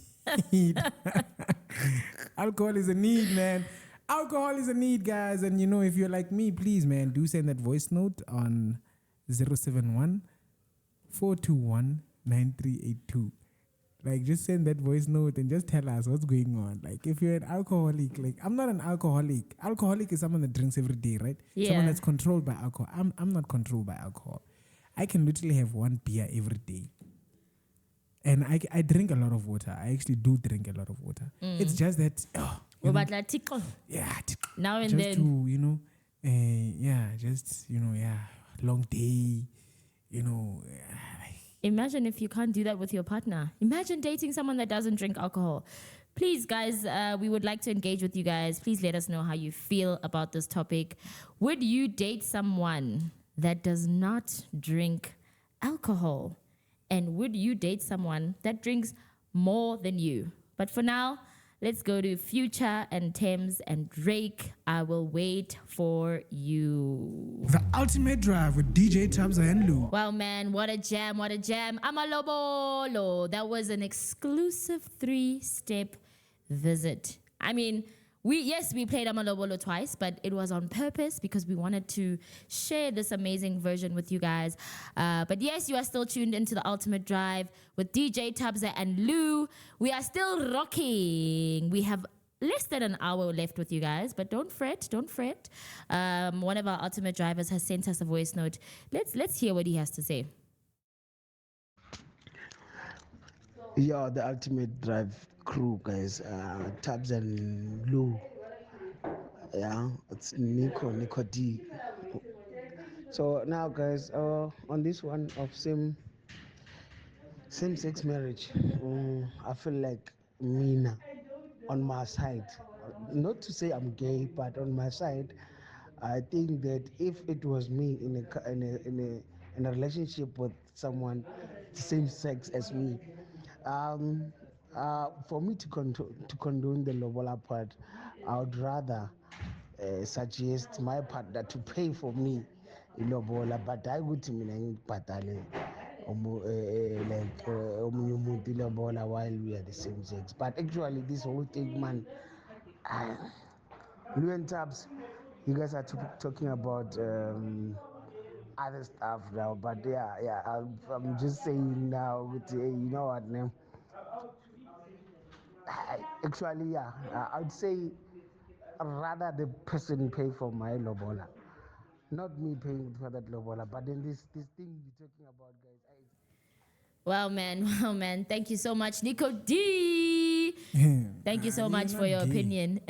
Alcohol is a need, man. Alcohol is a need, guys. And if you're like me, please, man, do send that voice note on 071 421 9382. Just send that voice note and just tell us what's going on. If you're an alcoholic, I'm not an alcoholic. Alcoholic is someone that drinks every day, right? Yeah. Someone that's controlled by alcohol. I'm not controlled by alcohol. I can literally have one beer every day. And I drink a lot of water. I actually do drink a lot of water. It's just that, now and just then. long day, Imagine if you can't do that with your partner. Imagine dating someone that doesn't drink alcohol. Please, guys, we would like to engage with you guys. Please let us know how you feel about this topic. Would you date someone that does not drink alcohol? And would you date someone that drinks more than you? But for now, let's go to Future and Thames and Drake. I will wait for you. The Ultimate Drive with DJ Tabza and Lou. Wow, man, what a jam, what a jam. Amalobolo. That was an exclusive 3-step visit. I mean, we played Amalobolo twice, but it was on purpose because we wanted to share this amazing version with you guys. But yes, you are still tuned into the Ultimate Drive with DJ Tabza and Lou. We are still rocking. We have less than an hour left with you guys, but don't fret. One of our Ultimate Drivers has sent us a voice note. Let's hear what he has to say. Yeah, the Ultimate Drive crew, guys. Tabs and Lou. Yeah, it's Nico D. So now, guys, on this one of same-sex marriage, I feel like Mina on my side. Not to say I'm gay, but on my side, I think that if it was me in a relationship with someone same sex as me, for me to condone the lobola part, I would rather suggest my partner to pay for me ilobola, but I would mean ngibhadale omunye umuntu ilobola while we are the same sex. But actually this whole thing, man, Lou and Tabs, you guys are talking about other stuff now, but yeah, I'm just saying now with you know what name. Actually, yeah, I'd say rather the person pay for my lobola, not me paying for that lobola. But then this thing you're talking about, guys, Wow, man. Thank you so much, Nico D. Thank you so much for your opinion.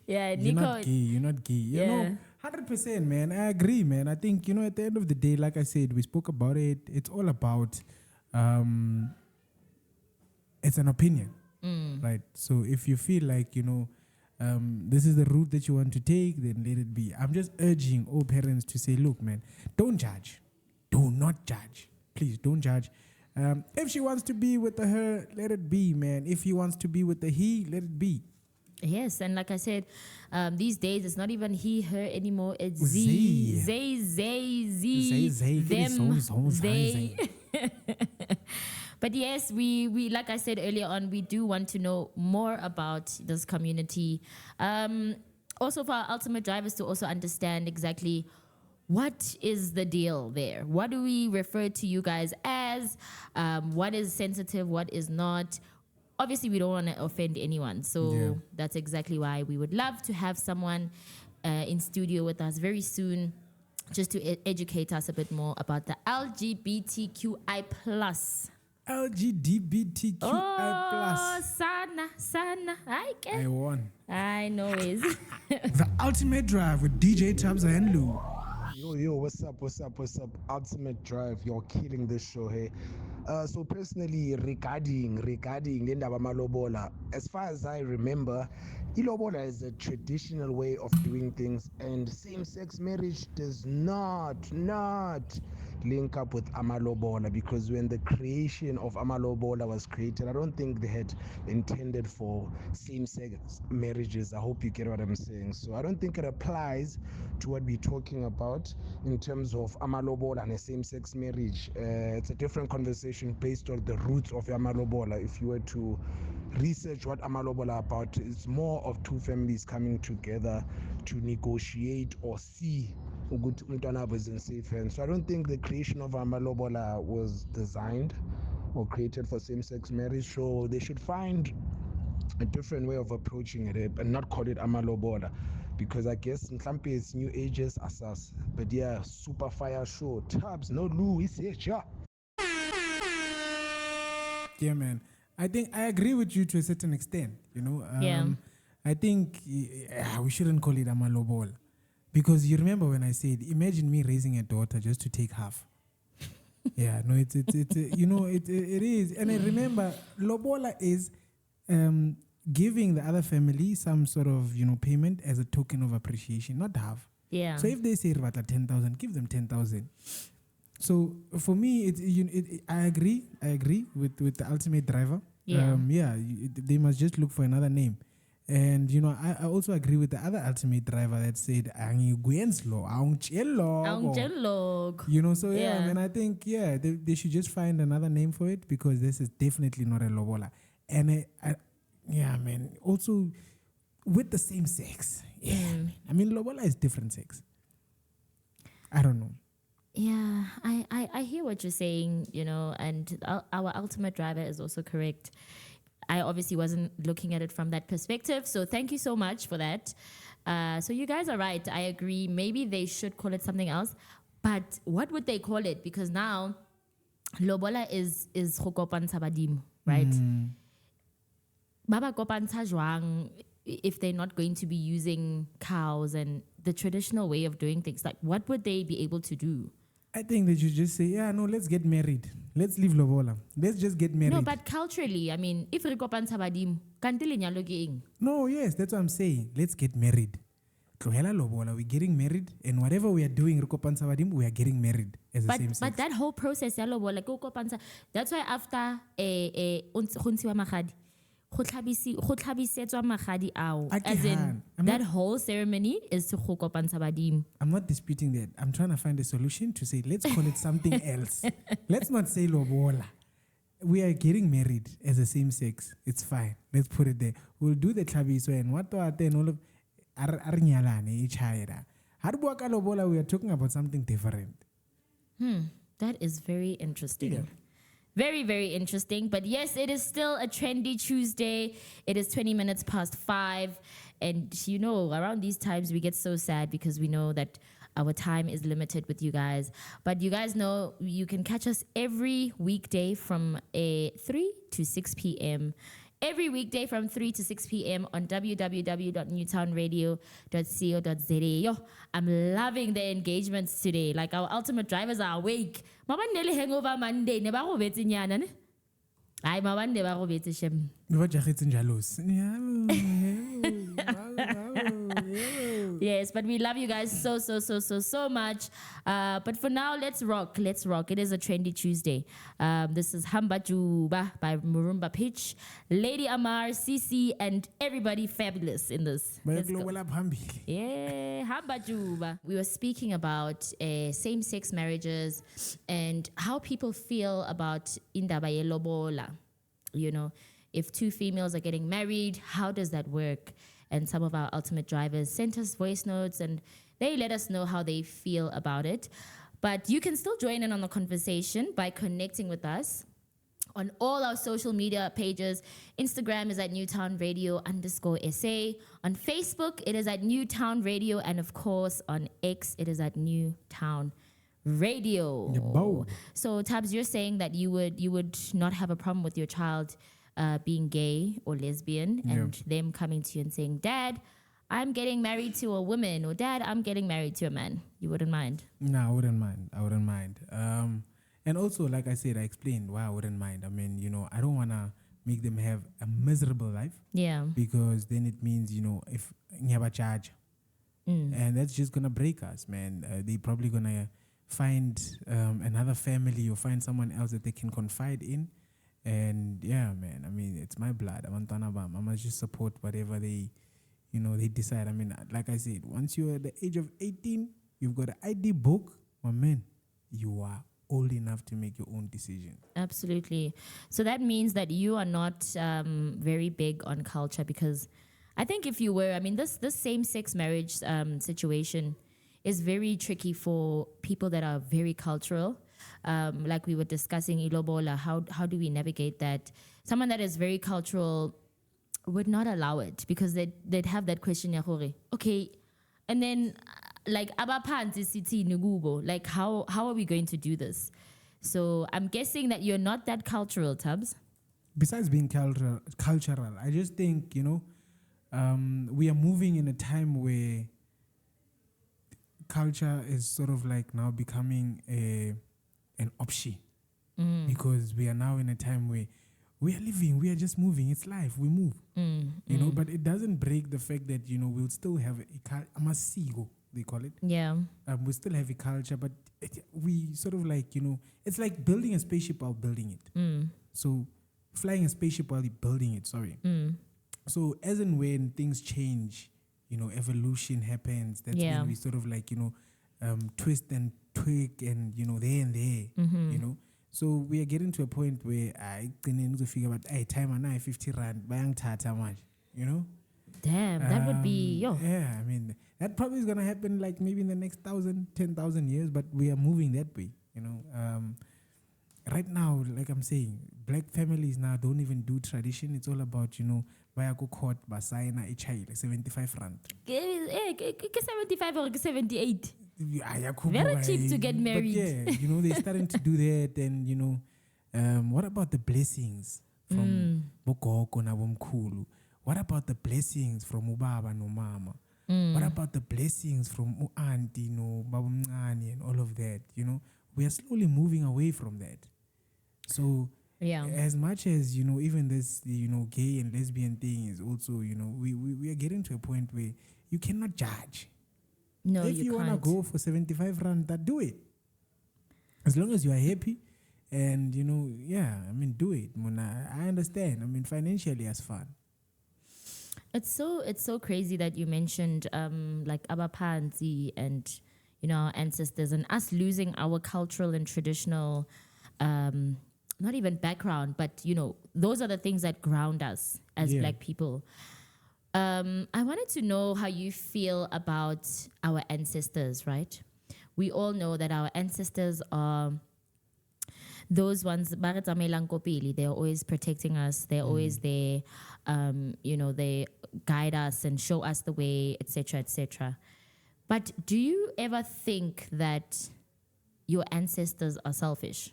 Yeah, Nico. You're not gay. You know, 100%, man. I agree, man. I think, you know, at the end of the day, like I said, we spoke about it. It's all about, it's an opinion, right? So if you feel like, you know, this is the route that you want to take, then let it be. I'm just urging all parents to say, look, man, don't judge. Do not judge. Please don't judge. If she wants to be with the her, let it be, man. If he wants to be with the he, let it be. Yes, and like I said, these days it's not even he, her anymore. It's Zay. Z, them, they. But yes, we like I said earlier on, we do want to know more about this community. Also for our ultimate drivers to also understand exactly what is the deal there. What do we refer to you guys as? What is sensitive? What is not? Obviously, we don't want to offend anyone. So that's exactly why we would love to have someone in studio with us very soon just to educate us a bit more about the LGBTQI+. LGBTQI+. Oh, sana. I won. I know is. The Ultimate Drive with DJ Tabza and Lou. Yo, what's up? Ultimate Drive, you're killing this show, hey. So personally, regarding Lendaba Malobola, as far as I remember, ilobola is a traditional way of doing things, and same-sex marriage does not link up with amalobola, because when the creation of amalobola was created, I don't think they had intended for same-sex marriages. I hope you get what I'm saying. So I don't think it applies to what we're talking about in terms of amalobola and a same-sex marriage. It's a different conversation based on the roots of amalobola. If you were to research what amalobola about, it's more of two families coming together to negotiate or see ukuthi umntwana wabo is in safe hands. So I don't think the creation of amalobola was designed or created for same-sex marriage. So they should find a different way of approaching it and not call it amalobola, because I guess mhlampe it's new ages asas. But yeah, super fire show. Tabs, no Lou, is here. Yeah, man. I think I agree with you to a certain extent, you know. I think we shouldn't call it amalobola, because you remember when I said, imagine me raising a daughter just to take half. Yeah, no, it's you know, it is. And I remember lobola is giving the other family some sort of, you know, payment as a token of appreciation, not half. Yeah. So if they say about 10,000, give them 10,000. So for me, I agree with the ultimate driver. Yeah. They must just look for another name. And, you know, I also agree with the other ultimate driver that said, you know, so yeah, I mean, I think, they should just find another name for it, because this is definitely not a lobola. And Yeah, man. Also, with the same sex. Yeah. I mean, lobola is different sex. I don't know. Yeah, I hear what you're saying, and our ultimate driver is also correct. I obviously wasn't looking at it from that perspective, so thank you so much for that. So you guys are right. I agree. Maybe they should call it something else, but what would they call it? Because now, lobola is go kopantsha badimo, right? Baba kopantsha jwang if they're not going to be using cows and the traditional way of doing things? Like, what would they be able to do? I think they should just say, yeah, no, let's get married. Let's leave lobola. Let's just get married. No, but culturally, I mean, if re kopantsha badimo, kante lenyalo ke eng? No, yes, that's what I'm saying. Let's get married. Tlohela lobola, we're getting married, and whatever we are doing, Rikopansa Vadim, we are getting married as the same sex. But that whole process, ya lobola, ke kopantsha, that's why after go ntshiwa magadi, go tlhabisetswa magadi ao. As in, that whole ceremony is to go kopantsha badimo. I'm not disputing that. I'm trying to find a solution to say, let's call it something else. Let's not say lobola. We are getting married as the same sex. It's fine. Let's put it there. We'll do the tlabiso and what and all of we are talking about something different. That is very interesting. Yeah. Very, very interesting. But yes, it is still a trendy Tuesday. It is 20 minutes past 5. And around these times we get so sad because we know that our time is limited with you guys. But you guys know you can catch us every weekday from 3 to 6 p.m. Every weekday from 3 to 6 p.m. on www.newtownradio.co.za. Yo, I'm loving the engagements today. Like, our ultimate drivers are awake. Mabandele hangover Monday. Ne ba robetse nyana ne? Ay, mabande ba robetse shem. Yes, but we love you guys so much. But for now, let's rock. Let's rock. It is a trendy Tuesday. This is Hamba Juba by Murumba Pitch, Lady Amar, Cece, and everybody fabulous in this. Let's go. Yeah, Hamba Juba. We were speaking about same-sex marriages and how people feel about indaba ye lobola. If two females are getting married, how does that work? And some of our ultimate drivers sent us voice notes and they let us know how they feel about it. But you can still join in on the conversation by connecting with us on all our social media pages. Instagram is at @NewtownRadio_SA. On Facebook, it is at Newtown Radio. And of course, on X, it is at Newtown Radio. Yeah, so, Tabs, you're saying that you would not have a problem with your child being gay or lesbian and them coming to you and saying, Dad, I'm getting married to a woman, or Dad, I'm getting married to a man. You wouldn't mind? No, I wouldn't mind. And also, like I said, I explained why I wouldn't mind. I mean, I don't want to make them have a miserable life. Yeah. Because then it means, if you have a charge, and that's just going to break us, man. They're probably going to find another family or find someone else that they can confide in. And yeah, man, I mean, it's my blood. I must just support whatever they decide. I mean, like I said, once you're at the age of 18, you've got an ID book, my man, you are old enough to make your own decision. Absolutely. So that means that you are not very big on culture, because I think if you were, I mean, this same-sex marriage situation is very tricky for people that are very cultural. Like we were discussing ilobola, how do we navigate that? Someone that is very cultural would not allow it because they'd have that question, okay, and then like abapanzi sithi nugubo, like how are we going to do this? So I'm guessing that you're not that cultural, Tubbs. Besides being cultural, I just think we are moving in a time where culture is sort of like now becoming an option, because we are now in a time where we are living, we are just moving. It's life, we move. But it doesn't break the fact that we'll still have a masigo, they call it. Yeah. We still have a culture, but we sort of like it's like building a spaceship while building it. So flying a spaceship while building it. Sorry. So as and when things change, evolution happens. That's when we sort of like twist and tweak and there and there. So we are getting to a point where I need to figure out, hey, time and I 50 rand, bayang tata much, you know? Damn, that would be Yeah, I mean, that probably is going to happen like maybe in the next 10,000 years, but we are moving that way, you know? Right now, like I'm saying, black families now don't even do tradition. It's all about, you know, via go court, basayina a child, 75 rand. 75 or 78. Yeah, Very cheap to get married. But yeah, you know, they're starting to do that. And, you know, what about the blessings from Bokoko na Bomkulu? What about the blessings from Ubaba no Mama? What about the blessings from Auntie no Babumani and all of that? You know, we are slowly moving away from that. So as much as, you know, even this, you know, gay and lesbian thing is also, you know, we are getting to a point where you cannot judge. No, if you want to go for 75 rand, that do it. As long as you are happy and, you know, yeah, I mean, do it. Mona, I understand. I mean, financially as fun. It's so crazy that you mentioned like Abapanzi and, you know, our ancestors and us losing our cultural and traditional not even background, but, you know, those are the things that ground us as black people. I wanted to know how you feel about our ancestors, right? We all know that our ancestors are those ones, they're always protecting us. They're always there. You know, they guide us and show us the way, etc., etc. But do you ever think that your ancestors are selfish?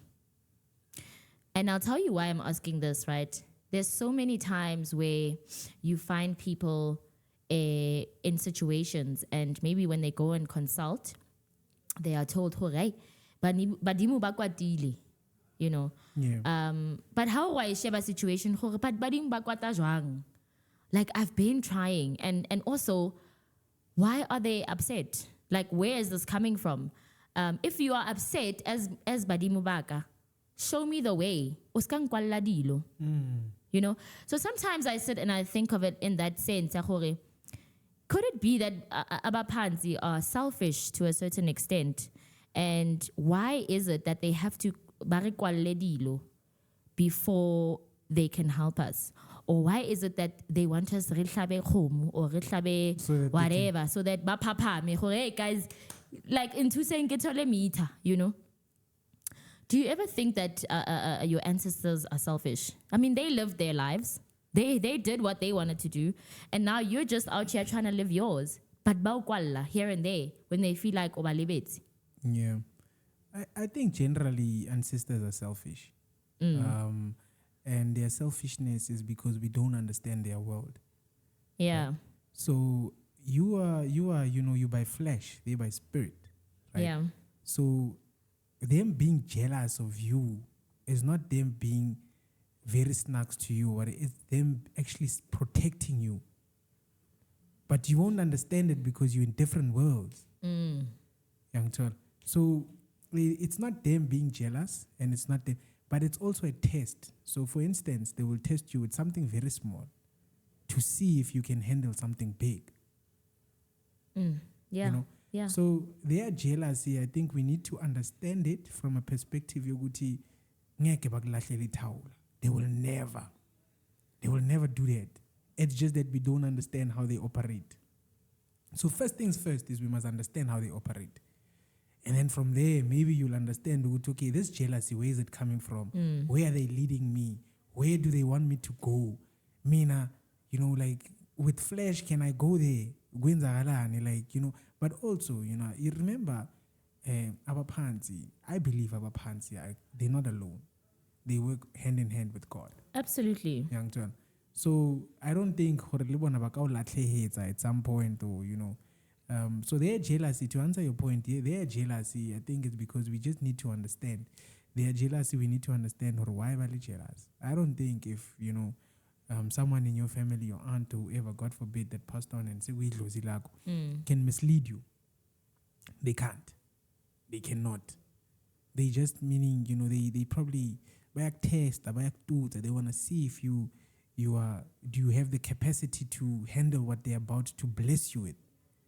And I'll tell you why I'm asking this, right? There's so many times where you find people in situations, and maybe when they go and consult, they are told, "Hooray, badimu bakwatile," you know. Yeah. But how I share a situation, but badimu bakwata jwang? Like, I've been trying, and also, why are they upset? Like, where is this coming from? If you are upset as badimu baka, show me the way. Uskang kwalla dilo. You know? So sometimes I sit and I think of it in that sense. Could it be that Abapanzi are selfish to a certain extent? And why is it that they have to barikwalle dilo before they can help us? Or why is it that they want us re hlabe khomo or re hlabe whatever so that bapapame, hey guys, like in Tusen getole meter, you know? Do you ever think that your ancestors are selfish? I mean, they lived their lives. They did what they wanted to do. And now you're just out here trying to live yours. But baukwalla here and there when they feel like obalibet. Yeah. I think generally ancestors are selfish. And their selfishness is because we don't understand their world. Yeah. Right? So you are, you know, you by flesh, they by spirit. Right? Yeah. So them being jealous of you is not them being very snacks to you, or it's them actually protecting you. But you won't understand it because you're in different worlds. Young child. So it's not them being jealous, and it's not them, but it's also a test. So for instance, they will test you with something very small to see if you can handle something big. Yeah. You know? Yeah. So their jealousy, I think we need to understand it from a perspective yoguti ngeke bakulahlele ithawula. They will never do that. It's just that we don't understand how they operate. So first things first is we must understand how they operate. And then from there, maybe you'll understand, okay, this jealousy, where is it coming from? Where are they leading me? Where do they want me to go? Mina, you know, like with flesh, can I go there? Like, you know, but also, you know, you remember Abapanzi, I believe Abapanzi, they're not alone. They work hand in hand with God. Absolutely. Young John. So I don't think at some point, or, you know, so their jealousy, to answer your point, their jealousy, I think it's because we just need to understand. Their jealousy, we need to understand why are they jealous. I don't think if, you know, someone in your family, your aunt or whoever, God forbid, that passed on and say, can mislead you. They can't. They cannot. They just meaning, you know, they probably test, they want to see if do you have the capacity to handle what they're about to bless you with.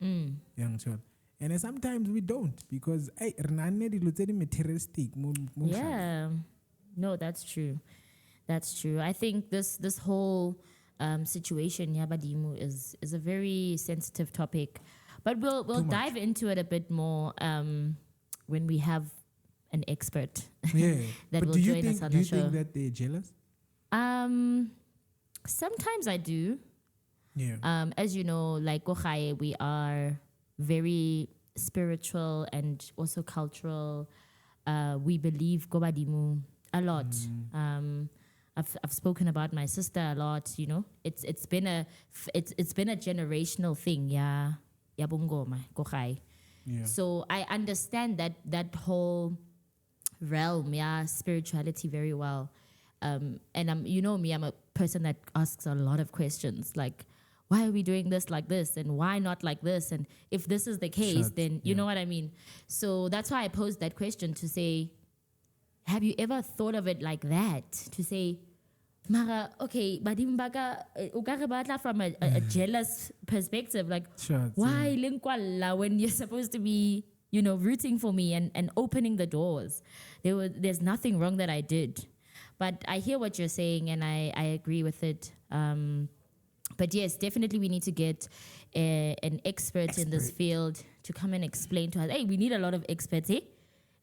Young child. And sometimes we don't, because materialistic. Yeah. No, that's true. That's true. I think this whole situation, Yabadimu, is a very sensitive topic, but we'll dive into it a bit more when we have an expert Yeah. that But will do you join think us on do the you show. think that they're jealous? Sometimes I do. Yeah. As you know, like Gochaye, we are very spiritual and also cultural. We believe Gobadimu a lot. I've spoken about my sister a lot. You know, it's been a generational thing. Yeah, Yabungoma Gochaye. Yeah. So I understand that whole realm, yeah, spirituality very well. And you know me, I'm a person that asks a lot of questions, like, why are we doing this like this, and why not like this, and if this is the case, Shucks, then you know what I mean. So that's why I posed that question to say, have you ever thought of it like that? To say, Mara, okay, Badimbaka, Ukarabata from a jealous perspective, like, Shucks, why Linkwala when you're supposed to be, you know, rooting for me and opening the doors? There's nothing wrong that I did. But I hear what you're saying and I agree with it. But yes, definitely we need to get an expert in this field to come and explain to us. Hey, we need a lot of experts, eh?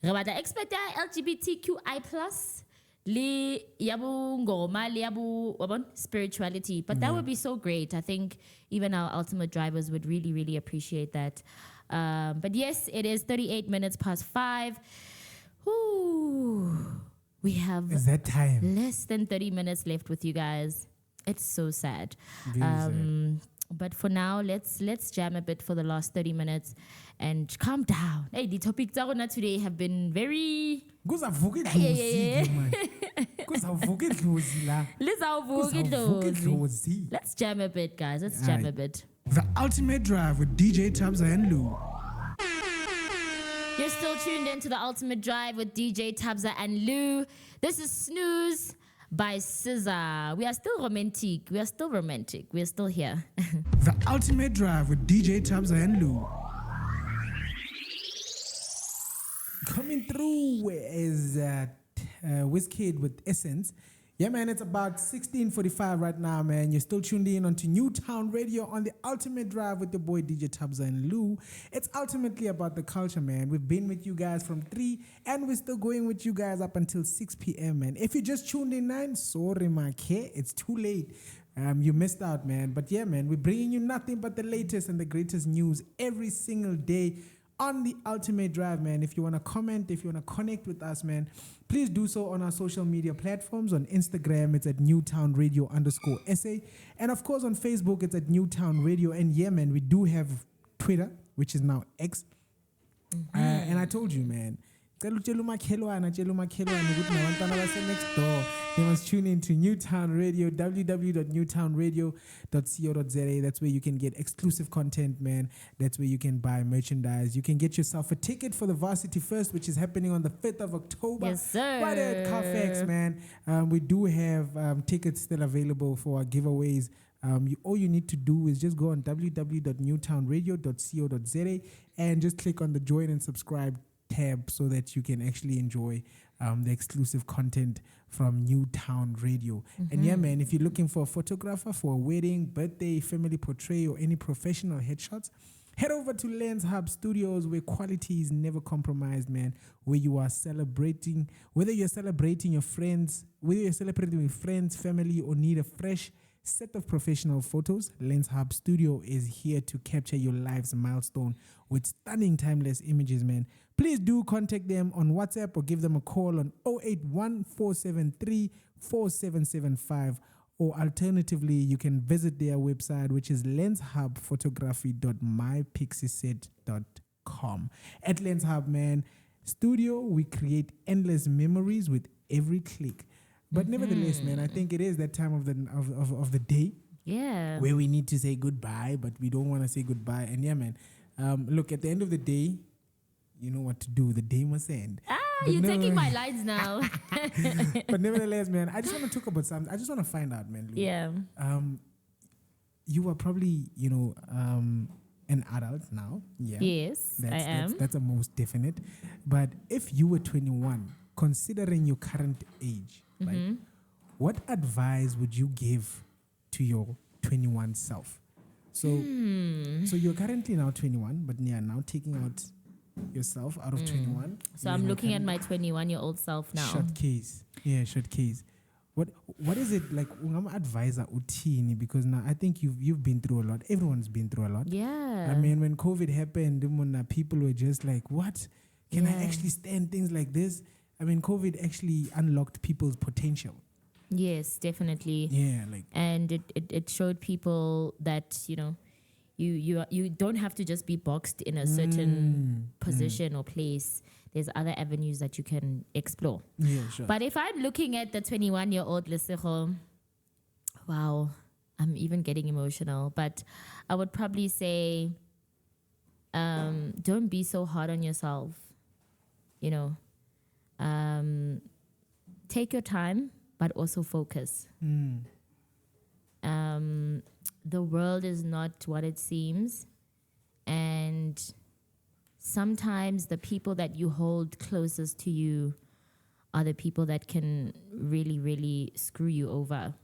Rabata expert LGBTQI plus le yabu ngoma le yabu wabon spirituality. But that would be so great. I think even our ultimate drivers would really, really appreciate that. But yes, it is 38 minutes past 5. Ooh, we have Is that time? less than 30 minutes left with you guys. It's so sad. Very sad. But for now, let's jam a bit for the last 30 minutes and calm down. Hey, the topics today have been very. Kuzavuka idlozi man. Kuzavuka idlozi la. Kuzavuka idlozi. Let's jam a bit, guys. Let's jam a bit. The Ultimate Drive with DJ Tabza and Lou. You're still tuned in to the Ultimate Drive with DJ Tabza and Lou. This is Snooze by SZA. We are still romantic. We are still here. The Ultimate Drive with DJ Tabza and Lou. Coming through is Wizkid with Essence. Yeah, man, it's about 16:45 right now, man. You're still tuned in onto Newtown Radio on the Ultimate Drive with your boy DJ Tabza and Lou. It's ultimately about the culture, man. We've been with you guys from 3, and we're still going with you guys up until 6 p.m., man. If you just tuned in 9, sorry, my kid, it's too late. You missed out, man. But yeah, man, we're bringing you nothing but the latest and the greatest news every single day on the Ultimate Drive, man. If you want to comment, if you want to connect with us, man, please do so on our social media platforms. On Instagram, it's at Newtown Radio _SA. And of course, on Facebook, it's at Newtown Radio. And yeah, man, we do have Twitter, which is now X. And I told you, man, next door. They must tune in to Newtown Radio, www.newtownradio.co.za. That's where you can get exclusive content, man. That's where you can buy merchandise. You can get yourself a ticket for the Varsity First, which is happening on the 5th of October. Yes, sir. Right at Carfax, man. We do have tickets still available for our giveaways. All you need to do is just go on www.newtownradio.co.za and just click on the join and subscribe tab so that you can actually enjoy the exclusive content from Newtown Radio. And yeah, man, if you're looking for a photographer for a wedding, birthday, family portrait, or any professional headshots, head over to Lens Hub Studios, where quality is never compromised, man. Where you are celebrating, whether you're celebrating your friends, whether you're celebrating with friends, family, or need a fresh set of professional photos, Lens Hub Studio is here to capture your life's milestone with stunning timeless images, man. Please do contact them on WhatsApp or give them a call on 081-473-4775, or alternatively, you can visit their website, which is lenshubphotography.mypixieset.com. At Lens Hub, man, Studio, we create endless memories with every click. But nevertheless, man, I think it is that time of the day where we need to say goodbye, but we don't want to say goodbye. And yeah, man, look, at the end of the day, you know what to do. The day must end. But You're taking my lines now. But nevertheless, man, I just want to talk about something. I just want to find out, man, Lou. Yeah. You are probably, an adult now. Yeah. Yes, I am. That's a most definite. But if you were 21 considering your current age, right? What advice would you give to your 21 self? So, so you're currently now 21, but you're now taking out yourself out of 21. So You're I'm now looking at currently- my 21-year-old self now. Short case. Yeah, short case. What is it like? I'm advisor utini, because now I think you've been through a lot. Everyone's been through a lot. Yeah. I mean, when COVID happened, people were just like, "What? Can I Yeah. actually stand things like this?" I mean, COVID actually unlocked people's potential. Yes, definitely. Yeah, like And it showed people that, you don't have to just be boxed in a certain position or place. There's other avenues that you can explore. yeah, sure. But if I'm looking at the 21-year-old Lesego, wow, I'm even getting emotional. But I would probably say, don't be so hard on yourself. Take your time, but also focus. The world is not what it seems, and sometimes the people that you hold closest to you are the people that can really, really screw you over.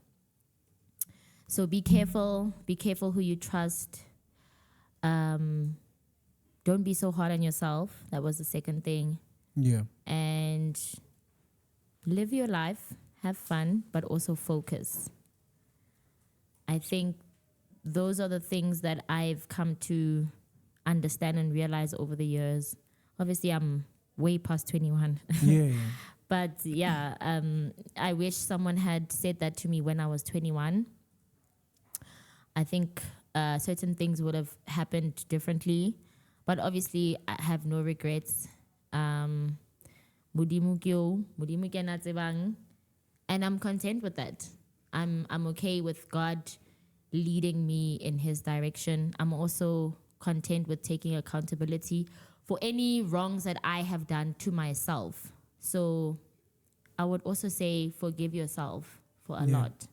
So be careful who you trust. Don't be so hard on yourself. That was the second thing. yeah, And live your life, have fun, but also focus. I think those are the things that I've come to understand and realize over the years. Obviously, I'm way past 21. yeah. But yeah, I wish someone had said that to me when I was 21. I think certain things would have happened differently. But obviously, I have no regrets. Mudimu kyo, mudimu ke na tsebang. And I'm content with that. I'm okay with God leading me in his direction. I'm also content with taking accountability for any wrongs that I have done to myself. So I would also say forgive yourself for a lot,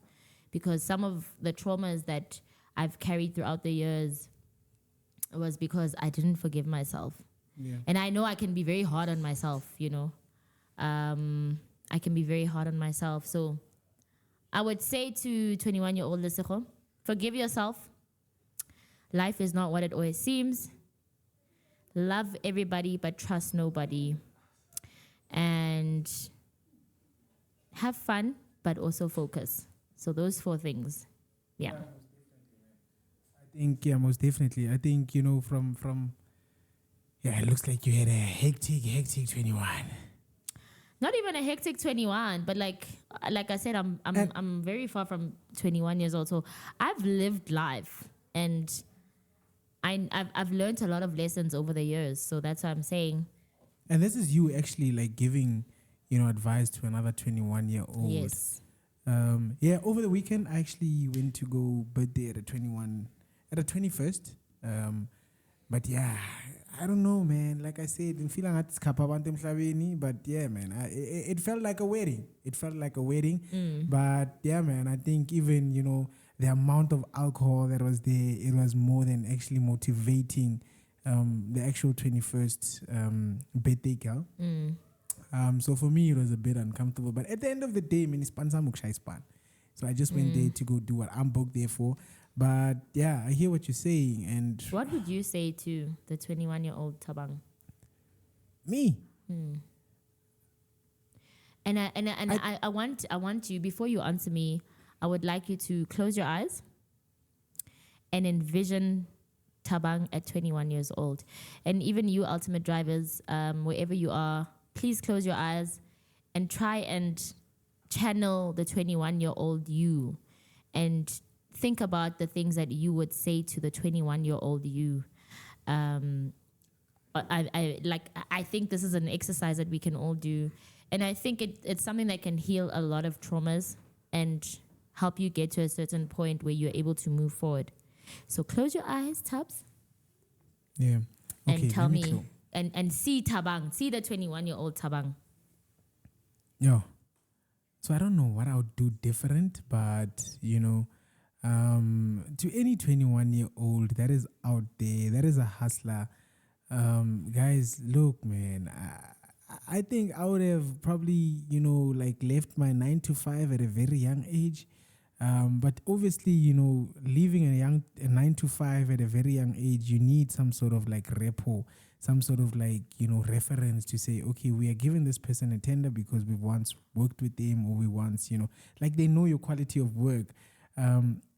because some of the traumas that I've carried throughout the years was because I didn't forgive myself. Yeah. And I know I can be very hard on myself, I can be very hard on myself. So I would say to 21-year-old Lesego, forgive yourself. Life is not what it always seems. Love everybody, but trust nobody. And have fun, but also focus. So those 4 things. Yeah. I think most definitely. I think from it looks like you had a hectic 21. Not even a hectic 21, but like I said, I'm very far from 21 years old. So I've lived life, and I've learned a lot of lessons over the years. So that's what I'm saying. And this is you actually like giving, advice to another 21-year-old. Yes. Over the weekend I actually went to go birthday at a 21st. But yeah, I don't know, man. Like I said, I'm feeling at but yeah, man, it felt like a wedding. But yeah, man, I think even, the amount of alcohol that was there, it was more than actually motivating the actual 21st birthday girl. So for me, it was a bit uncomfortable. But at the end of the day, it's span. So I just went there to go do what I'm booked there for. But yeah, I hear what you're saying. And What would you say to the 21-year-old Tabang? me, And I want you, before you answer me, I would like you to close your eyes and envision Tabang at 21 years old. And even you, ultimate drivers, wherever you are, please close your eyes and try and channel the 21-year-old you, and think about the things that you would say to the 21-year-old you. I think this is an exercise that we can all do, and I think it's something that can heal a lot of traumas and help you get to a certain point where you're able to move forward. So close your eyes, Tubbs, yeah, okay, and tell let me, close. and see Tabang, see the 21-year-old Tabang. Yeah. So I don't know what I would do different, but to any 21-year-old that is out there, that is a hustler, guys, look, man, I think I would have probably, like left my 9 to 5 at a very young age. But obviously, leaving a 9 to 5 at a very young age, you need some sort of like repo, some sort of like, reference to say, okay, we are giving this person a tender because we've once worked with them, or we once, like they know your quality of work.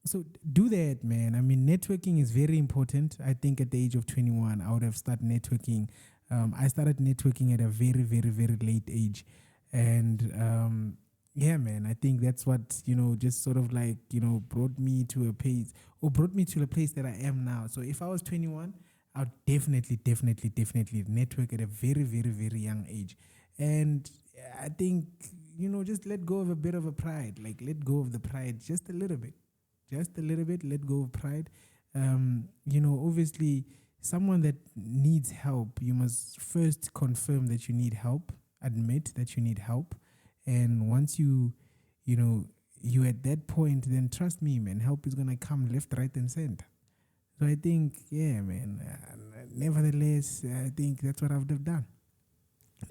So do that, man. I mean, networking is very important. I think at the age of 21, I would have started networking. I started networking at a very, very, very late age. And yeah, man, I think that's what, just sort of like, brought me to a place, or brought me to the place that I am now. So if I was 21, I would definitely network at a very, very, very young age. And I think, just let go of a bit of a pride. Like, let go of the pride just a little bit. Just a little bit, let go of pride. Obviously, someone that needs help, you must first confirm that you need help, admit that you need help. And once you're at that point, then trust me, man, help is going to come left, right, and center. So I think, yeah, man, nevertheless, I think that's what I would have done.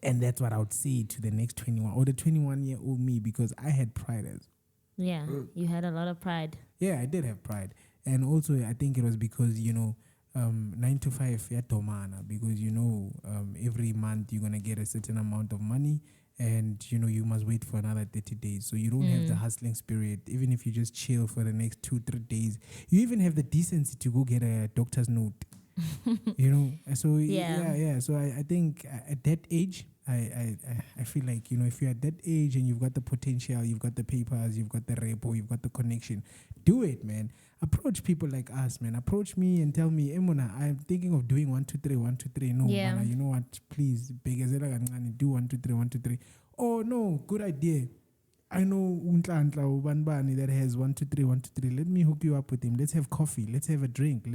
And that's what I would say to the next 21 or the 21-year-old me, because I had pride as. Yeah, you had a lot of pride. Yeah, I did have pride. And also, I think it was because, 9 to 5, yeah, domana, because, every month you're going to get a certain amount of money, and, you must wait for another 30 days. So you don't have the hustling spirit. Even if you just chill for the next 2-3 days, you even have the decency to go get a doctor's note. So yeah. So I think at that age, I feel like, if you're at that age and you've got the potential, you've got the papers, you've got the repo, you've got the connection, do it, man. Approach people like us, man. Approach me and tell me, Emona, I'm thinking of doing 1, 2, 3, 1, 2, 3. No, Yeah. man, you know what? Please, do 1, 2, 3, 1, 2, 3. Oh no, good idea. I know Untla Ubanbani that has 1, 2, 3, 1, 2, 3. Let me hook you up with him. Let's have coffee. Let's have a drink.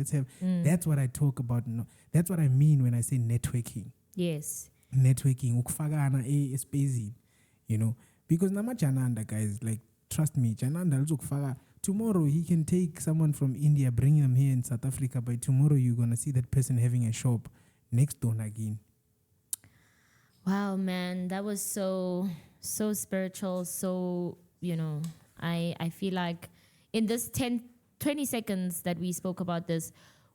That's what I talk about. No, that's what I mean when I say networking. Yes. Networking, ukufakana espacing, because namajananda, guys, like, trust me, Jananda ukufaka. Tomorrow he can take someone from India, bring them here in South Africa. By tomorrow you're gonna see that person having a shop next door again. Wow, man, that was so spiritual. So, I feel like in this 20 seconds that we spoke about this,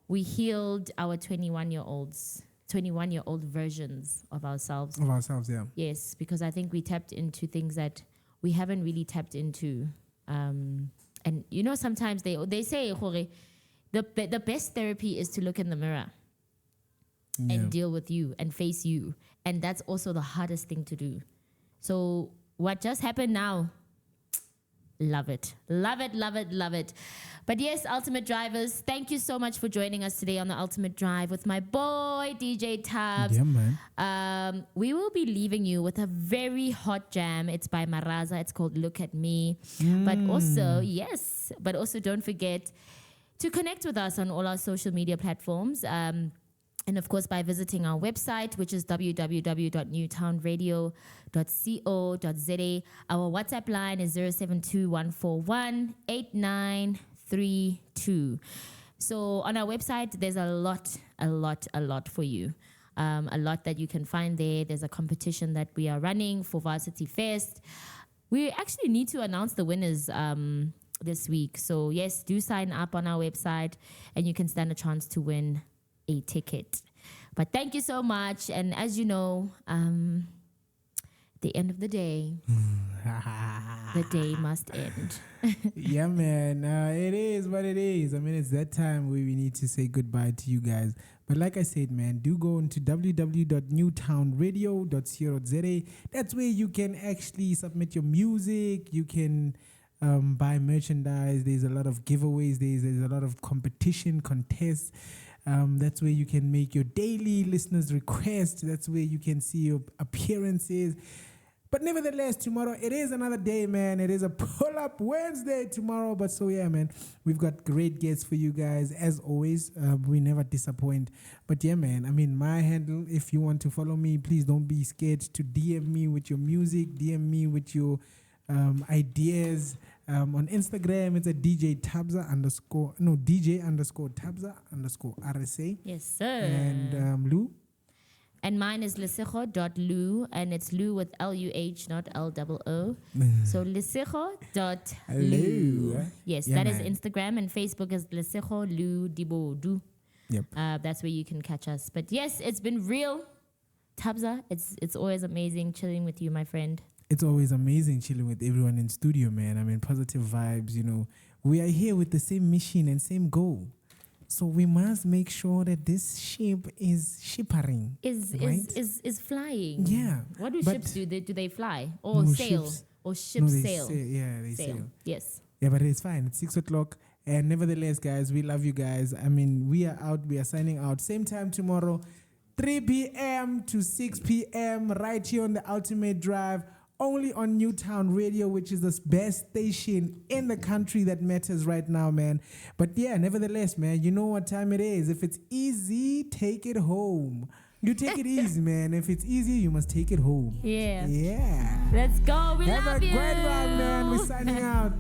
we healed our 21-year-old versions of ourselves. Yeah. Yes, because I think we tapped into things that we haven't really tapped into. And sometimes they say, Jorge, the best therapy is to look in the mirror and deal with you and face you. And that's also the hardest thing to do. So what just happened now? Love it. Love it, love it, love it. But yes, Ultimate Drivers, thank you so much for joining us today on the Ultimate Drive with my boy, DJ Tabs. Yeah, man. We will be leaving you with a very hot jam. It's by Maraza. It's called Look at Me. But also don't forget to connect with us on all our social media platforms. And of course, by visiting our website, which is www.newtownradio.co.za. Our WhatsApp line is 072-141-8932. So on our website, there's a lot for you. A lot that you can find there. There's a competition that we are running for Varsity Fest. We actually need to announce the winners this week. So yes, do sign up on our website and you can stand a chance to win a ticket. But thank you so much. And as you know, the end of the day, the day must end. Yeah, man. It is what it is. I mean, it's that time where we need to say goodbye to you guys. But like I said, man, do go into www.newtownradio.co.za. That's where you can actually submit your music. You can buy merchandise. There's a lot of giveaways. There's a lot of competition, contests. That's where you can make your daily listeners' requests. That's where you can see your appearances. But nevertheless, tomorrow, it is another day, man. It is a pull-up Wednesday tomorrow. But so, yeah, man, we've got great guests for you guys. As always, we never disappoint. But, yeah, man, I mean, my handle, if you want to follow me, please don't be scared to DM me with your music, DM me with your ideas. On Instagram, it's a DJ _Tabza_RSA. Yes, sir. And Lou? And mine is lisejo.lu, and it's Lu with Luh, not Loo. So lisejo.lu. Hello. Yes, Yeah, that is man. Instagram, and Facebook is lisejo lu dibodu. Yep. That's where you can catch us. But yes, it's been real. Tabza, it's always amazing chilling with you, my friend. It's always amazing chilling with everyone in studio, man. I mean, positive vibes, you know. We are here with the same mission and same goal. So we must make sure that this ship is shippering. Right? Is flying. Yeah. What do but ships do? Do they fly? Or no, sail? ships- Or No, ships they sail? Yeah, they sail. Yes. Yeah, but it's fine. It's 6 o'clock. And nevertheless, guys, we love you guys. I mean, we are out. We are signing out. Same time tomorrow, 3 p.m. to 6 p.m. right here on the Ultimate Drive. Only on Newtown Radio, which is the best station in the country that matters right now, man. But yeah, nevertheless, man, you know what time it is. If it's easy, take it home. You take it easy, man. If it's easy, you must take it home. Yeah. Yeah. Let's go. We Have love a you. great one, man. We're signing out.